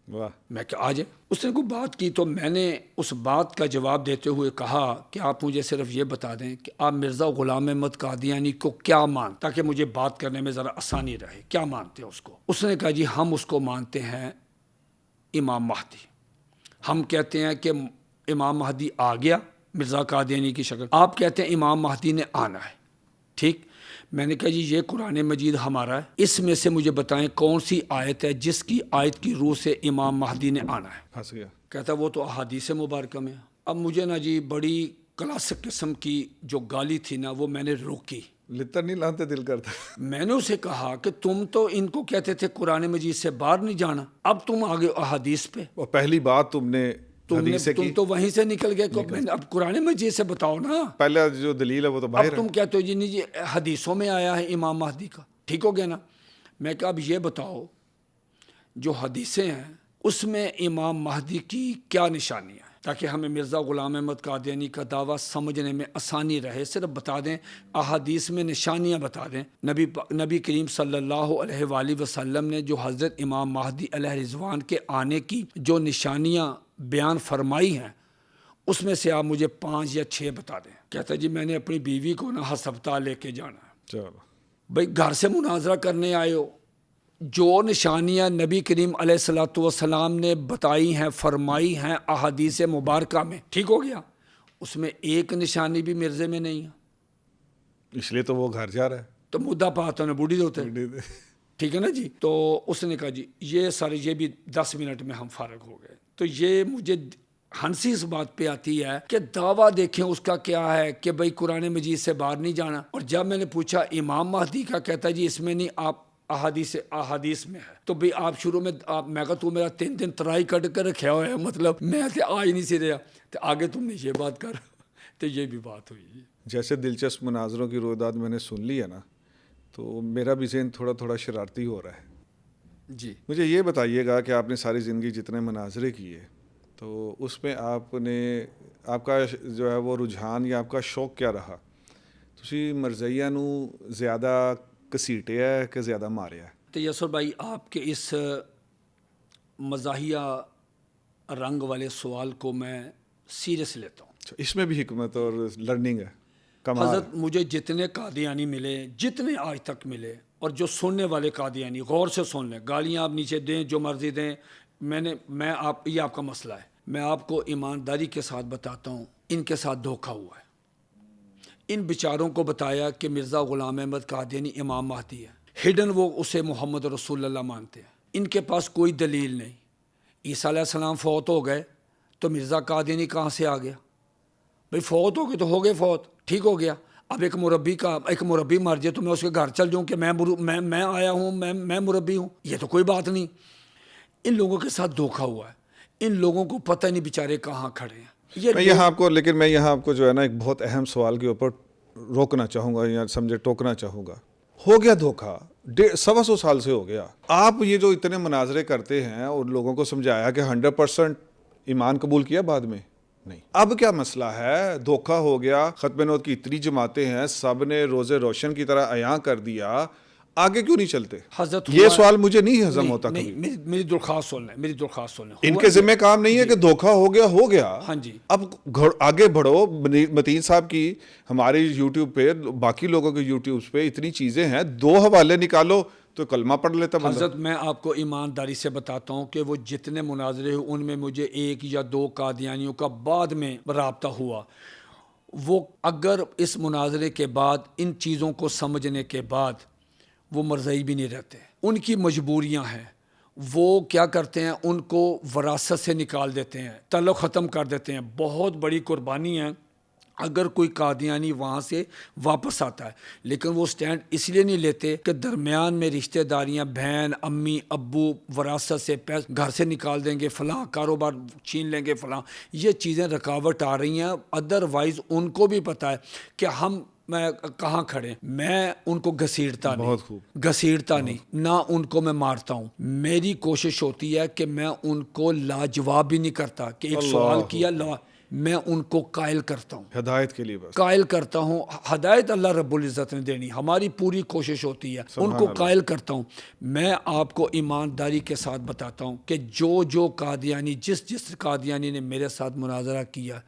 واہ. میں کہ آ جائے. اس نے کوئی بات کی تو میں نے اس بات کا جواب دیتے ہوئے کہا کہ آپ مجھے صرف یہ بتا دیں کہ آپ مرزا غلام احمد قادیانی کو کیا مانتے، تاکہ مجھے بات کرنے میں ذرا آسانی رہے، کیا مانتے ہیں اس کو. اس نے کہا جی ہم اس کو مانتے ہیں امام مہدی. ہم کہتے ہیں کہ امام مہدی آ گیا مرزا قادیانی کی شکل، آپ کہتے ہیں امام مہدی نے آنا ہے. ٹھیک. میں نے کہا جی یہ قرآن مجید ہمارا ہے، اس میں سے مجھے بتائیں کون سی آیت ہے جس کی آیت کی روح سے امام مہدی نے آنا ہے. پھنس گیا. کہتا وہ تو احادیث مبارکہ میں. اب مجھے نا جی بڑی کلاسک قسم کی جو گالی تھی نا وہ میں نے روکی. لتر نہیں لانتے دل کرتا. میں نے اسے کہا کہ تم تو ان کو کہتے تھے قرآن مجید سے باہر نہیں جانا، اب تم آگے احادیث پہ. اور پہلی بات تم نے حدیث سے تم کی، تو وہیں سے نکل گئے. اب قرآن مجید سے بتاؤ نا. پہلے جو دلیل ہے وہ تو باہر اب ہے. تم کہتے ہو جی نہیں جی حدیثوں میں آیا ہے امام مہدی کا، ٹھیک ہو گیا نا. میں کہا اب یہ بتاؤ جو حدیثیں ہیں اس میں امام مہدی کی کیا نشانیاں ہیں، تاکہ ہمیں مرزا غلام احمد قادیانی کا دعویٰ سمجھنے میں آسانی رہے. صرف بتا دیں احادیث میں نشانیاں بتا دیں. نبی کریم صلی اللہ علیہ وآلہ وسلم نے جو حضرت امام مہدی علیہ رضوان کے آنے کی جو نشانیاں بیان فرمائی ہیں اس میں سے آپ مجھے 5 یا 6 بتا دیں. کہتا جی میں نے اپنی بیوی کو نا ہسپتال لے کے جانا ہے. چلو بھائی گھر سے مناظرہ کرنے آئے ہو، جو نشانیاں نبی کریم علیہ الصلوۃ والسلام نے بتائی ہیں فرمائی ہیں احادیث مبارکہ میں، ٹھیک ہو گیا، اس میں ایک نشانی بھی مرزے میں نہیں ہے. اس لیے تو وہ گھر جا رہا ہے. تو مدعا پاتا نا بوڑھی ہوتے، ٹھیک ہے نا جی. تو اس نے کہا جی یہ سارے یہ بھی 10 منٹ میں ہم فارغ ہو گئے. تو یہ مجھے ہنسی اس بات پہ آتی ہے کہ دعویٰ دیکھیں اس کا کیا ہے کہ بھائی قرآن مجید سے باہر نہیں جانا. اور جب میں نے پوچھا امام مہدی کا، کہتا جی اس میں نہیں، آپ احادیث میں ہے. تو بھئی آپ شروع میں میں کہا تو میرا 3 دن ترائی کٹ کر رکھا ہوا ہے، مطلب میں آ ہی نہیں سی رہا. تو آگے تم نے یہ بات کر تو یہ بھی بات ہوئی. جیسے دلچسپ مناظروں کی رویداد میں نے سن لی ہے نا، تو میرا بھی ذہن تھوڑا تھوڑا شرارتی ہو رہا ہے. جی مجھے یہ بتائیے گا کہ آپ نے ساری زندگی جتنے مناظرے کیے تو اس میں آپ کا جو ہے وہ رجحان یا آپ کا شوق کیا رہا؟ تسی مرزائیاں نو زیادہ ਘਸੀਟਿਆ ਹੈ ਕਿ ਜ਼ਿਆਦਾ ਮਾਰਿਆ ਹੈ؟ تو یسر بھائی آپ کے اس مزاحیہ رنگ والے سوال کو میں سیریس لیتا ہوں. اچھا، اس میں بھی حکمت اور لرننگ ہے، کمال. حضرت مجھے جتنے قادیانی ملے، جتنے آج تک ملے، اور جو سننے والے قادیانی غور سے سن لیں، گالیاں آپ نیچے دیں جو مرضی دیں، یہ آپ کا مسئلہ ہے. میں آپ کو ایمانداری کے ساتھ بتاتا ہوں، ان کے ساتھ دھوکہ ہوا ہے. ان بیچاروں کو بتایا کہ مرزا غلام احمد قادیانی امام مہدی ہے، ہڈن وہ اسے محمد رسول اللہ مانتے ہیں. ان کے پاس کوئی دلیل نہیں. عیسیٰ علیہ السلام فوت ہو گئے تو مرزا قادیانی کہاں سے آ گیا؟ بھئی فوت ہو گئے تو ہو گئے فوت، ٹھیک ہو گیا. اب ایک مربی مر جائے تو میں اس کے گھر چل جاؤں کہ میں آیا ہوں، میں مربی ہوں؟ یہ تو کوئی بات نہیں. ان لوگوں کے ساتھ دھوکہ ہوا ہے. ان لوگوں کو پتہ نہیں بیچارے کہاں کھڑے ہیں. میں یہاں آپ کو جو ہے نا ایک بہت اہم سوال کے اوپر روکنا چاہوں گا یا سمجھے ٹوکنا چاہوں گا. ہو گیا دھوکہ، 125 سال سے ہو گیا. آپ یہ جو اتنے مناظرے کرتے ہیں اور لوگوں کو سمجھایا کہ 100% ایمان قبول کیا بعد میں نہیں. اب کیا مسئلہ ہے؟ دھوکہ ہو گیا، ختم نوت کی اتنی جماعتیں ہیں، سب نے روزے روشن کی طرح عیاں کر دیا، آگے کیوں نہیں چلتے؟ حضرت یہ سوال مجھے نہیں ہضم ہوتا کبھی. میری درخواست سن لیں. ان کے ذمہ کام نہیں ہے کہ دھوکہ ہو گیا. ہاں جی. اب آگے بڑھو. متین صاحب کی ہماری یوٹیوب پہ، باقی لوگوں کے یوٹیوب پہ اتنی چیزیں ہیں، 2 حوالے نکالو تو کلمہ پڑھ لیتا بندہ. حضرت میں آپ کو ایمانداری سے بتاتا ہوں کہ وہ جتنے مناظرے ہوئے ان میں مجھے 1 یا 2 قادیانیوں کا بعد میں رابطہ ہوا. وہ اگر اس مناظرے کے بعد ان چیزوں کو سمجھنے کے بعد وہ مرضی بھی نہیں رہتے. ان کی مجبوریاں ہیں. وہ کیا کرتے ہیں؟ ان کو وراثت سے نکال دیتے ہیں، تعلق ختم کر دیتے ہیں. بہت بڑی قربانی ہے اگر کوئی قادیانی وہاں سے واپس آتا ہے. لیکن وہ سٹینڈ اس لیے نہیں لیتے کہ درمیان میں رشتہ داریاں، بہن، امی، ابو وراثت سے گھر سے نکال دیں گے، فلاں کاروبار چھین لیں گے، فلاں یہ چیزیں رکاوٹ آ رہی ہیں. ادروائز ان کو بھی پتہ ہے کہ ہم کہاں کھڑے. میں ان کو گھسیٹتا نہیں، نہ ان کو میں مارتا ہوں. میری کوشش ہوتی ہے کہ میں ان کو لاجواب بھی نہیں کرتا کہ ایک سوال کیا میں ان کو قائل کرتا ہوں، ہدایت کے لیے بس قائل کرتا ہوں. ہدایت اللہ رب العزت نے دینی، ہماری پوری کوشش ہوتی ہے. ان کو قائل کرتا ہوں. میں آپ کو ایمانداری کے ساتھ بتاتا ہوں کہ جو قادیانی، جس قادیانی نے میرے ساتھ مناظرہ کیا،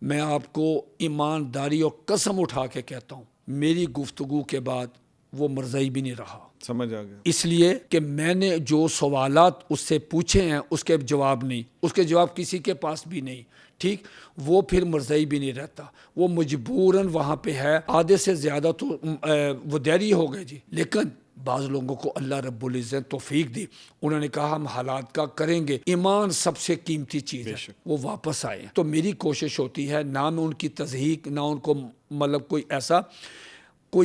میں آپ کو ایمانداری اور قسم اٹھا کے کہتا ہوں میری گفتگو کے بعد وہ مرضی بھی نہیں رہا. سمجھ آ گیا. اس لیے کہ میں نے جو سوالات اس سے پوچھے ہیں اس کے جواب نہیں، اس کے جواب کسی کے پاس بھی نہیں. ٹھیک، وہ پھر مرضی بھی نہیں رہتا. وہ مجبوراً وہاں پہ ہے. آدھے سے زیادہ تو وہ دیری ہو گئے جی. لیکن بعض لوگوں کو اللہ رب العزت توفیق دی، انہوں نے کہا ہم حالات کا کریں گے. ایمان سب سے قیمتی چیز ہے. وہ واپس آئے. تو میری کوشش ہوتی ہے نہ میں ان کی تضحیق، نہ ان کو مطلب کوئی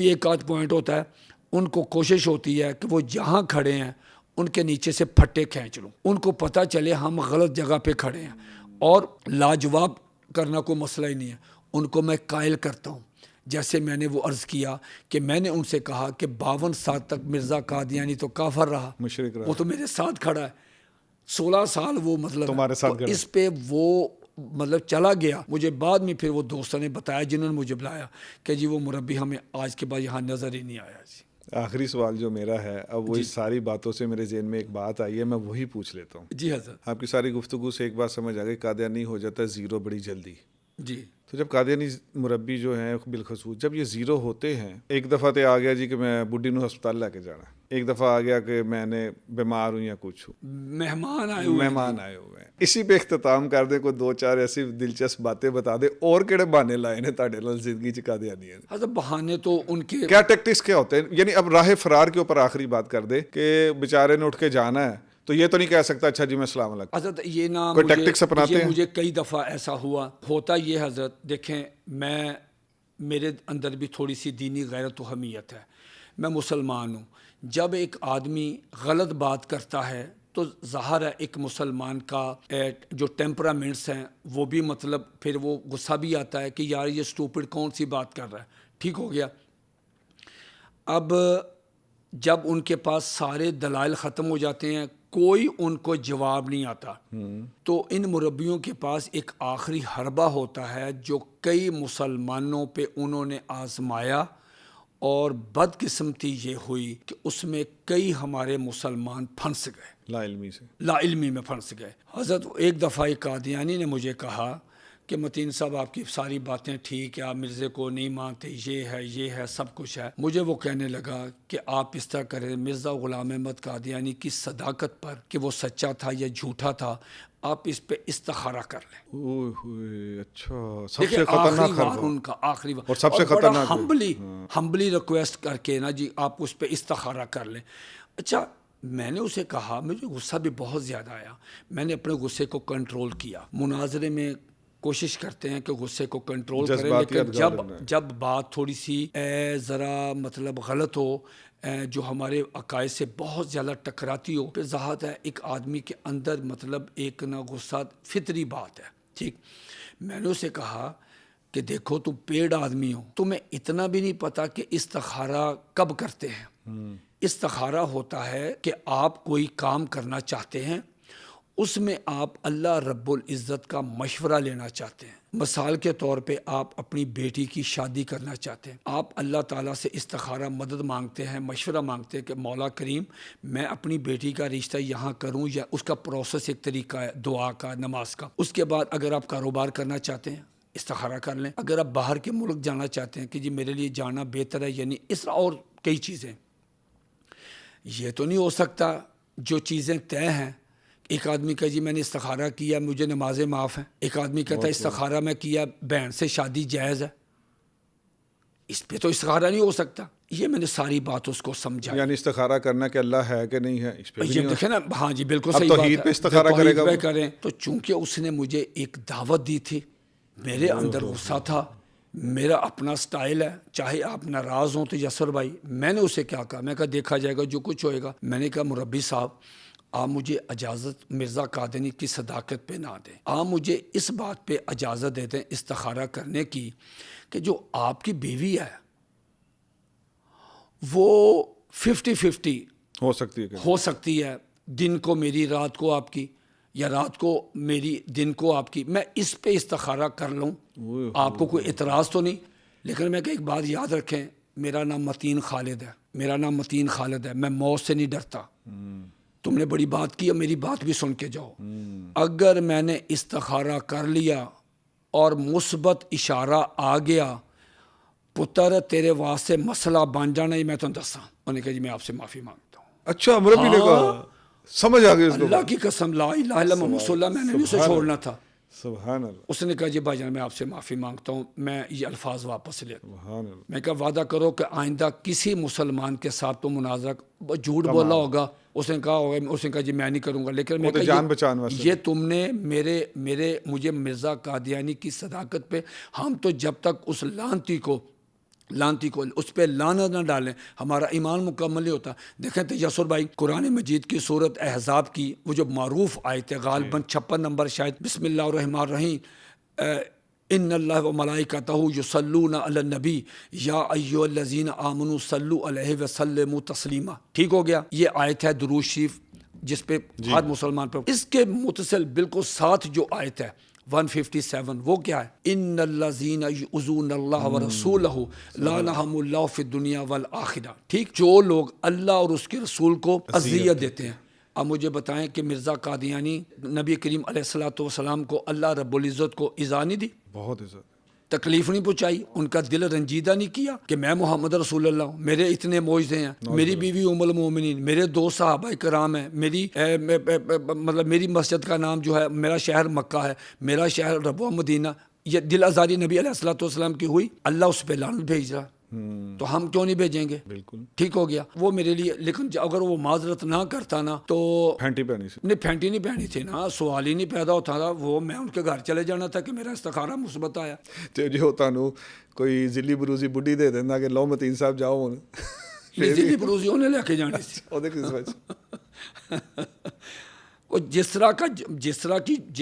ایک آدھ پوائنٹ ہوتا ہے، ان کو کوشش ہوتی ہے کہ وہ جہاں کھڑے ہیں ان کے نیچے سے پھٹے کھینچ لوں. ان کو پتہ چلے ہم غلط جگہ پہ کھڑے ہیں. اور لاجواب کرنا کوئی مسئلہ ہی نہیں ہے. ان کو میں قائل کرتا ہوں. جیسے میں نے وہ عرض کیا کہ میں نے ان سے کہا کہ 52 سال تک مرزا قادیانی تو کافر رہا، مشرک رہا، وہ تو میرے ساتھ کھڑا ہے. 16 سال وہ مطلب تمہارے ساتھ کھڑا. اس پہ وہ مطلب چلا گیا. مجھے بعد میں پھر وہ دوستوں نے بتایا جنہوں نے مجھے بلایا کہ جی وہ مربی ہمیں آج کے بعد یہاں نظر ہی نہیں آیا. جی آخری سوال جو میرا ہے، اب وہ اس ساری باتوں سے میرے ذہن میں ایک بات آئی ہے، میں وہی پوچھ لیتا ہوں. جی حضرت. آپ کی ساری گفتگو سے ایک بات سمجھ آ گئی، قادیانی ہو جاتا ہے زیرو بڑی جلدی. جی. تو جب قادیانی مربی جو ہیں بالخصوص جب یہ زیرو ہوتے ہیں، ایک دفعہ تو آ گیا جی کہ میں بڈھی نو ہسپتال لے کے جانا، ایک دفعہ آ گیا کہ میں نے بیمار ہوں یا کچھ ہوں، مہمان آئے ہوئے ہیں. اسی پہ اختتام کر دیں، کوئی 2-4 ایسی دلچسپ باتیں بتا دیں اور کہڑے بہانے لائے نے تاڑے لال زندگی چ قادیانی. حضرت بہانے تو ان کے کیا ٹیکٹکس کیا ہوتے ہیں؟ یعنی اب راہ فرار کے اوپر آخری بات کر دے کہ بیچارے نے اٹھ کے جانا ہے تو یہ تو نہیں کہہ سکتا اچھا جی میں السلام علیکم. حضرت یہ نام کوئی ٹیکٹکس اپناتے ہیں؟ مجھے کئی دفعہ ایسا ہوتا یہ حضرت دیکھیں، میرے اندر بھی تھوڑی سی دینی غیرت و حمیت ہے. میں مسلمان ہوں. جب ایک آدمی غلط بات کرتا ہے تو ظاہر ہے ایک مسلمان کا جو ٹیمپرامنٹس ہیں وہ بھی مطلب پھر وہ غصہ بھی آتا ہے کہ یار یہ اسٹوپڈ کون سی بات کر رہا ہے. ٹھیک ہو گیا. اب جب ان کے پاس سارے دلائل ختم ہو جاتے ہیں، کوئی ان کو جواب نہیں آتا، تو ان مربیوں کے پاس ایک آخری حربہ ہوتا ہے جو کئی مسلمانوں پہ انہوں نے آزمایا اور بدقسمتی یہ ہوئی کہ اس میں کئی ہمارے مسلمان پھنس گئے، لا علمی سے، لا علمی میں پھنس گئے۔ حضرت ایک دفعہ ایک قادیانی نے مجھے کہا کہ متین صاحب آپ کی ساری باتیں ٹھیک ہے، آپ مرزے کو نہیں مانتے، یہ ہے سب کچھ ہے۔ مجھے وہ کہنے لگا کہ آپ اس طرح کریں، مرزا غلام احمد قادیانی کی صداقت پر کہ وہ سچا تھا یا جھوٹا تھا آپ اس پہ استخارہ کر لیں۔ اوہ ہوئے، اچھا، سب دیکھیں سے خطرناک آخری وار حربہ، ان کا آخری وار، اور سب سے خطرناک ہمبلی ریکویسٹ کر کے نا جی آپ اس پہ استخارہ کر لیں۔ اچھا میں نے اسے کہا، مجھے غصہ بھی بہت زیادہ آیا، میں نے اپنے غصے کو کنٹرول کیا۔ مناظرے میں کوشش کرتے ہیں کہ غصے کو کنٹرول کریں، جذباتی لیکن ادگار جب بات تھوڑی سی ذرا مطلب غلط ہو، جو ہمارے عقائد سے بہت زیادہ ٹکراتی ہو، پھر ذات ہے ایک آدمی کے اندر مطلب ایک نہ غصہ فطری بات ہے، ٹھیک۔ میں نے اسے کہا کہ دیکھو تم پیڑ آدمی ہو، تمہیں اتنا بھی نہیں پتا کہ استخارہ کب کرتے ہیں۔ استخارہ ہوتا ہے کہ آپ کوئی کام کرنا چاہتے ہیں، اس میں آپ اللہ رب العزت کا مشورہ لینا چاہتے ہیں۔ مثال کے طور پہ آپ اپنی بیٹی کی شادی کرنا چاہتے ہیں، آپ اللہ تعالیٰ سے استخارہ مدد مانگتے ہیں، مشورہ مانگتے ہیں کہ مولا کریم میں اپنی بیٹی کا رشتہ یہاں کروں، یا اس کا پروسیس ایک طریقہ ہے دعا کا، نماز کا۔ اس کے بعد اگر آپ کاروبار کرنا چاہتے ہیں استخارہ کر لیں، اگر آپ باہر کے ملک جانا چاہتے ہیں کہ جی میرے لیے جانا بہتر ہے، یعنی اس طرح اور کئی چیزیں۔ یہ تو نہیں ہو سکتا جو چیزیں طے ہیں، ایک آدمی کہا جی میں نے استخارہ کیا مجھے نمازیں معاف ہیں، ایک آدمی کہتا ہے استخارہ میں کیا بہن سے شادی جائز ہے، اس پہ تو استخارہ نہیں ہو سکتا۔ یہ میں نے ساری بات اس کو سمجھا، یعنی استخارہ کرنا کہ اللہ ہے کہ نہیں ہے، اس پہ بھی یہ نہیں دیکھیں نا، ہاں جی بالکل اب صحیح توحید بات پہ ہے، استخارہ کرے گا وہ۔ کریں تو چونکہ اس نے مجھے ایک دعوت دی تھی، میرے اندر غصہ تھا، میرا اپنا سٹائل ہے، چاہے آپ ناراض ہوں تو یسر بھائی، میں نے اسے کیا کہا، میں کہا دیکھا جائے گا جو کچھ ہوئے گا۔ میں نے کہا مربی صاحب آپ مجھے اجازت مرزا قادیانی کی صداقت پہ نہ دیں، آپ مجھے اس بات پہ اجازت دے دیں استخارہ کرنے کی کہ جو آپ کی بیوی ہے وہ 50-50 ہو سکتی ہے، دن کو میری رات کو آپ کی، یا رات کو میری دن کو آپ کی، میں اس پہ استخارہ کر لوں، آپ کو کوئی اعتراض تو نہیں؟ لیکن میں کہ ایک بات یاد رکھیں، میرا نام متین خالد ہے، میرا نام متین خالد ہے، میں موت سے نہیں ڈرتا۔ تم نے بڑی بات کی، میری بات بھی سن کے جاؤ۔ اگر میں نے استخارہ کر لیا اور مثبت اشارہ آ گیا پتر تیرے واسطے مسئلہ بن جانا ہی، میں تو دساں، انہوں نے کہا جی میں آپ سے معافی مانگتا ہوں۔ اچھا مربی نے کہا، سمجھ آ گئی اس کو، اللہ کی قسم لا الہ الا اللہ محمد صلی اللہ، میں نے بھی اسے چھوڑنا تھا۔ سبحان اللہ، اس نے کہا جی بھائی جان میں آپ سے معافی مانگتا ہوں، میں یہ الفاظ واپس لے۔ سبحان اللہ، میں کہا وعدہ کرو کہ آئندہ کسی مسلمان کے ساتھ تو مناظرہ، جھوٹ بولا ہوگا، اس نے کہا ہوگا، اس نے کہا جی میں نہیں کروں گا، لیکن میں جان بچانے واسطے یہ تم نے مجھے مرزا قادیانی کی صداقت پہ، ہم تو جب تک اس لعنتی کو اس پہ لعنت نہ ڈالیں ہمارا ایمان مکمل نہیں ہوتا۔ دیکھیں تجسر بھائی، قرآن مجید کی سورت احزاب کی وہ جو معروف آیت ہے، غالباً 56 نمبر شاید، بسم اللہ الرحمن الرحیم، ان اللہ و ملائکتہ یصلون علی النبی یا ایھا الذین آمنوا صلوا علیہ وسلموا تسلیما، ٹھیک ہو گیا؟ یہ آیت ہے درود شریف جس پہ ہر مسلمان پر، اس کے متصل بالکل ساتھ جو آیت ہے 157، وہ کیا ہے؟ ان الذین یؤذون اللہ ورسولہ لعنہم اللہ فی الدنیا والآخرہ، ٹھیک؟ جو لوگ اللہ اور اس کے رسول کو اذیت دیتے ہیں۔ اب مجھے بتائیں کہ مرزا قادیانی نبی کریم علیہ الصلوۃ والسلام کو اللہ رب العزت کو ایذا نہیں دی، بہت عزت، تکلیف نہیں پہنچائی، ان کا دل رنجیدہ نہیں کیا کہ میں محمد رسول اللہ ہوں، میرے اتنے معجزے ہیں، میری بیوی ام المومنین، میرے 2 صحابہ کرام ہیں، مطلب میری مسجد کا نام جو ہے، میرا شہر مکہ ہے، میرا شہر ربوہ مدینہ، یہ دل آزاری نبی علیہ الصلوۃ والسلام کی ہوئی، اللہ اس پہ لعنت بھیج رہا، تو ہم کیوں نہیں بھیجیں گے؟ بالکل ٹھیک ہو گیا وہ میرے لیے، لیکن اگر وہ معذرت نہ کرتا نا تو پھینٹی پہنی سی، نہیں پھینٹی نہیں پہنی تھی نا، سوال ہی نہیں پیدا ہوتا تھا، وہ میں ان کے گھر چلے جانا تھا کہ میرا استخارہ مثبت آیا۔ تے جو تانوں کوئی ذلی بروزی بڈھی دے دیندا کہ لو متین صاحب جاؤ ہن، ذلی بروزی انہیں لے کے جانی تھی، او دے کس وجہ وہ جس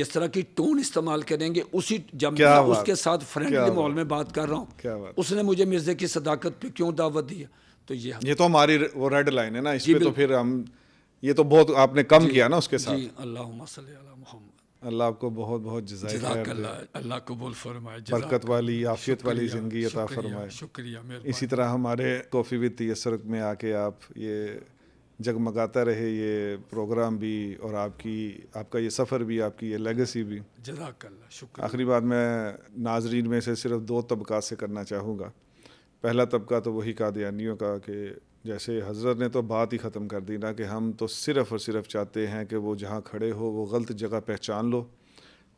طرح کی ٹون استعمال کریں گے، اسی جب میں اس کے ساتھ فرینڈلی ماحول میں بات کر رہا ہوں، اس نے مجھے مرزے کی صداقت پہ کیوں دعوت دی ہے؟ تو یہ تو ہماری وہ ریڈ لائن ہے نا، اس پہ تو پھر ہم، یہ تو بہت آپ نے کم کیا نا اس کے ساتھ۔ جی اللہم صلی علی محمد۔ اللہ آپ کو بہت بہت جزائے جزاک خیر دے، اللہ، اللہ قبول فرمائے، برکت والی عافیت والی شکریہ، زندگی عطا شکریہ، فرمائے۔ شکریہ، اسی مہربانی۔ طرح ہمارے کافی وتھ تیسر میں آ کے آپ یہ جگمگاتا رہے یہ پروگرام بھی، اور آپ کا یہ سفر بھی، آپ کی یہ لیگسی بھی۔ جزاک اللہ، شکریہ۔ آخری بات میں ناظرین میں سے صرف 2 طبقات سے کرنا چاہوں گا۔ پہلا طبقہ تو وہی قادیانیوں کا کہ جیسے حضرت نے تو بات ہی ختم کر دی نا، کہ ہم تو صرف اور صرف چاہتے ہیں کہ وہ جہاں کھڑے ہو وہ غلط جگہ پہچان لو،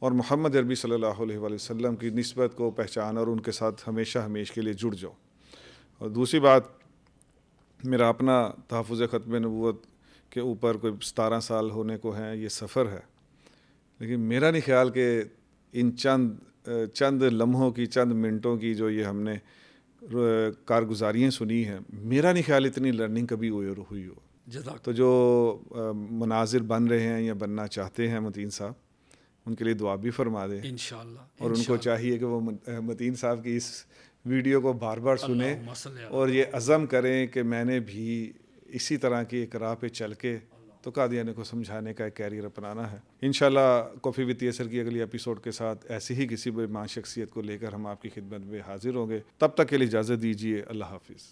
اور محمد عربی صلی اللہ علیہ وآلہ وسلم کی نسبت کو پہچان اور ان کے ساتھ ہمیشہ ہمیش کے لیے جڑ جاؤ۔ اور دوسری بات، میرا اپنا تحفظ ختم نبوت کے اوپر کوئی 17 سال ہونے کو ہیں، یہ سفر ہے، لیکن میرا نہیں خیال کہ ان چند لمحوں کی، چند منٹوں کی جو یہ ہم نے کارگزاریاں سنی ہیں، میرا نہیں خیال اتنی لرننگ کبھی ہوئی ہو۔ جزاک تو جو مناظر بن رہے ہیں یا بننا چاہتے ہیں متین صاحب، ان کے لیے دعا بھی فرما دیں، انشاءاللہ، اور ان کو چاہیے کہ وہ متین صاحب کی اس ویڈیو کو بار بار سنیں، اللہم صلی علی اور یہ عزم کریں کہ میں نے بھی اسی طرح کی ایک راہ پہ چل کے تو قادیانی کو سمجھانے کا ایک کیریئر اپنانا ہے۔ انشاءاللہ کافی وتھ یسر کی اگلی ایپیسوڈ کے ساتھ ایسی ہی کسی بھی ماں شخصیت کو لے کر ہم آپ کی خدمت میں حاضر ہوں گے۔ تب تک کے لیے اجازت دیجیے، اللہ حافظ۔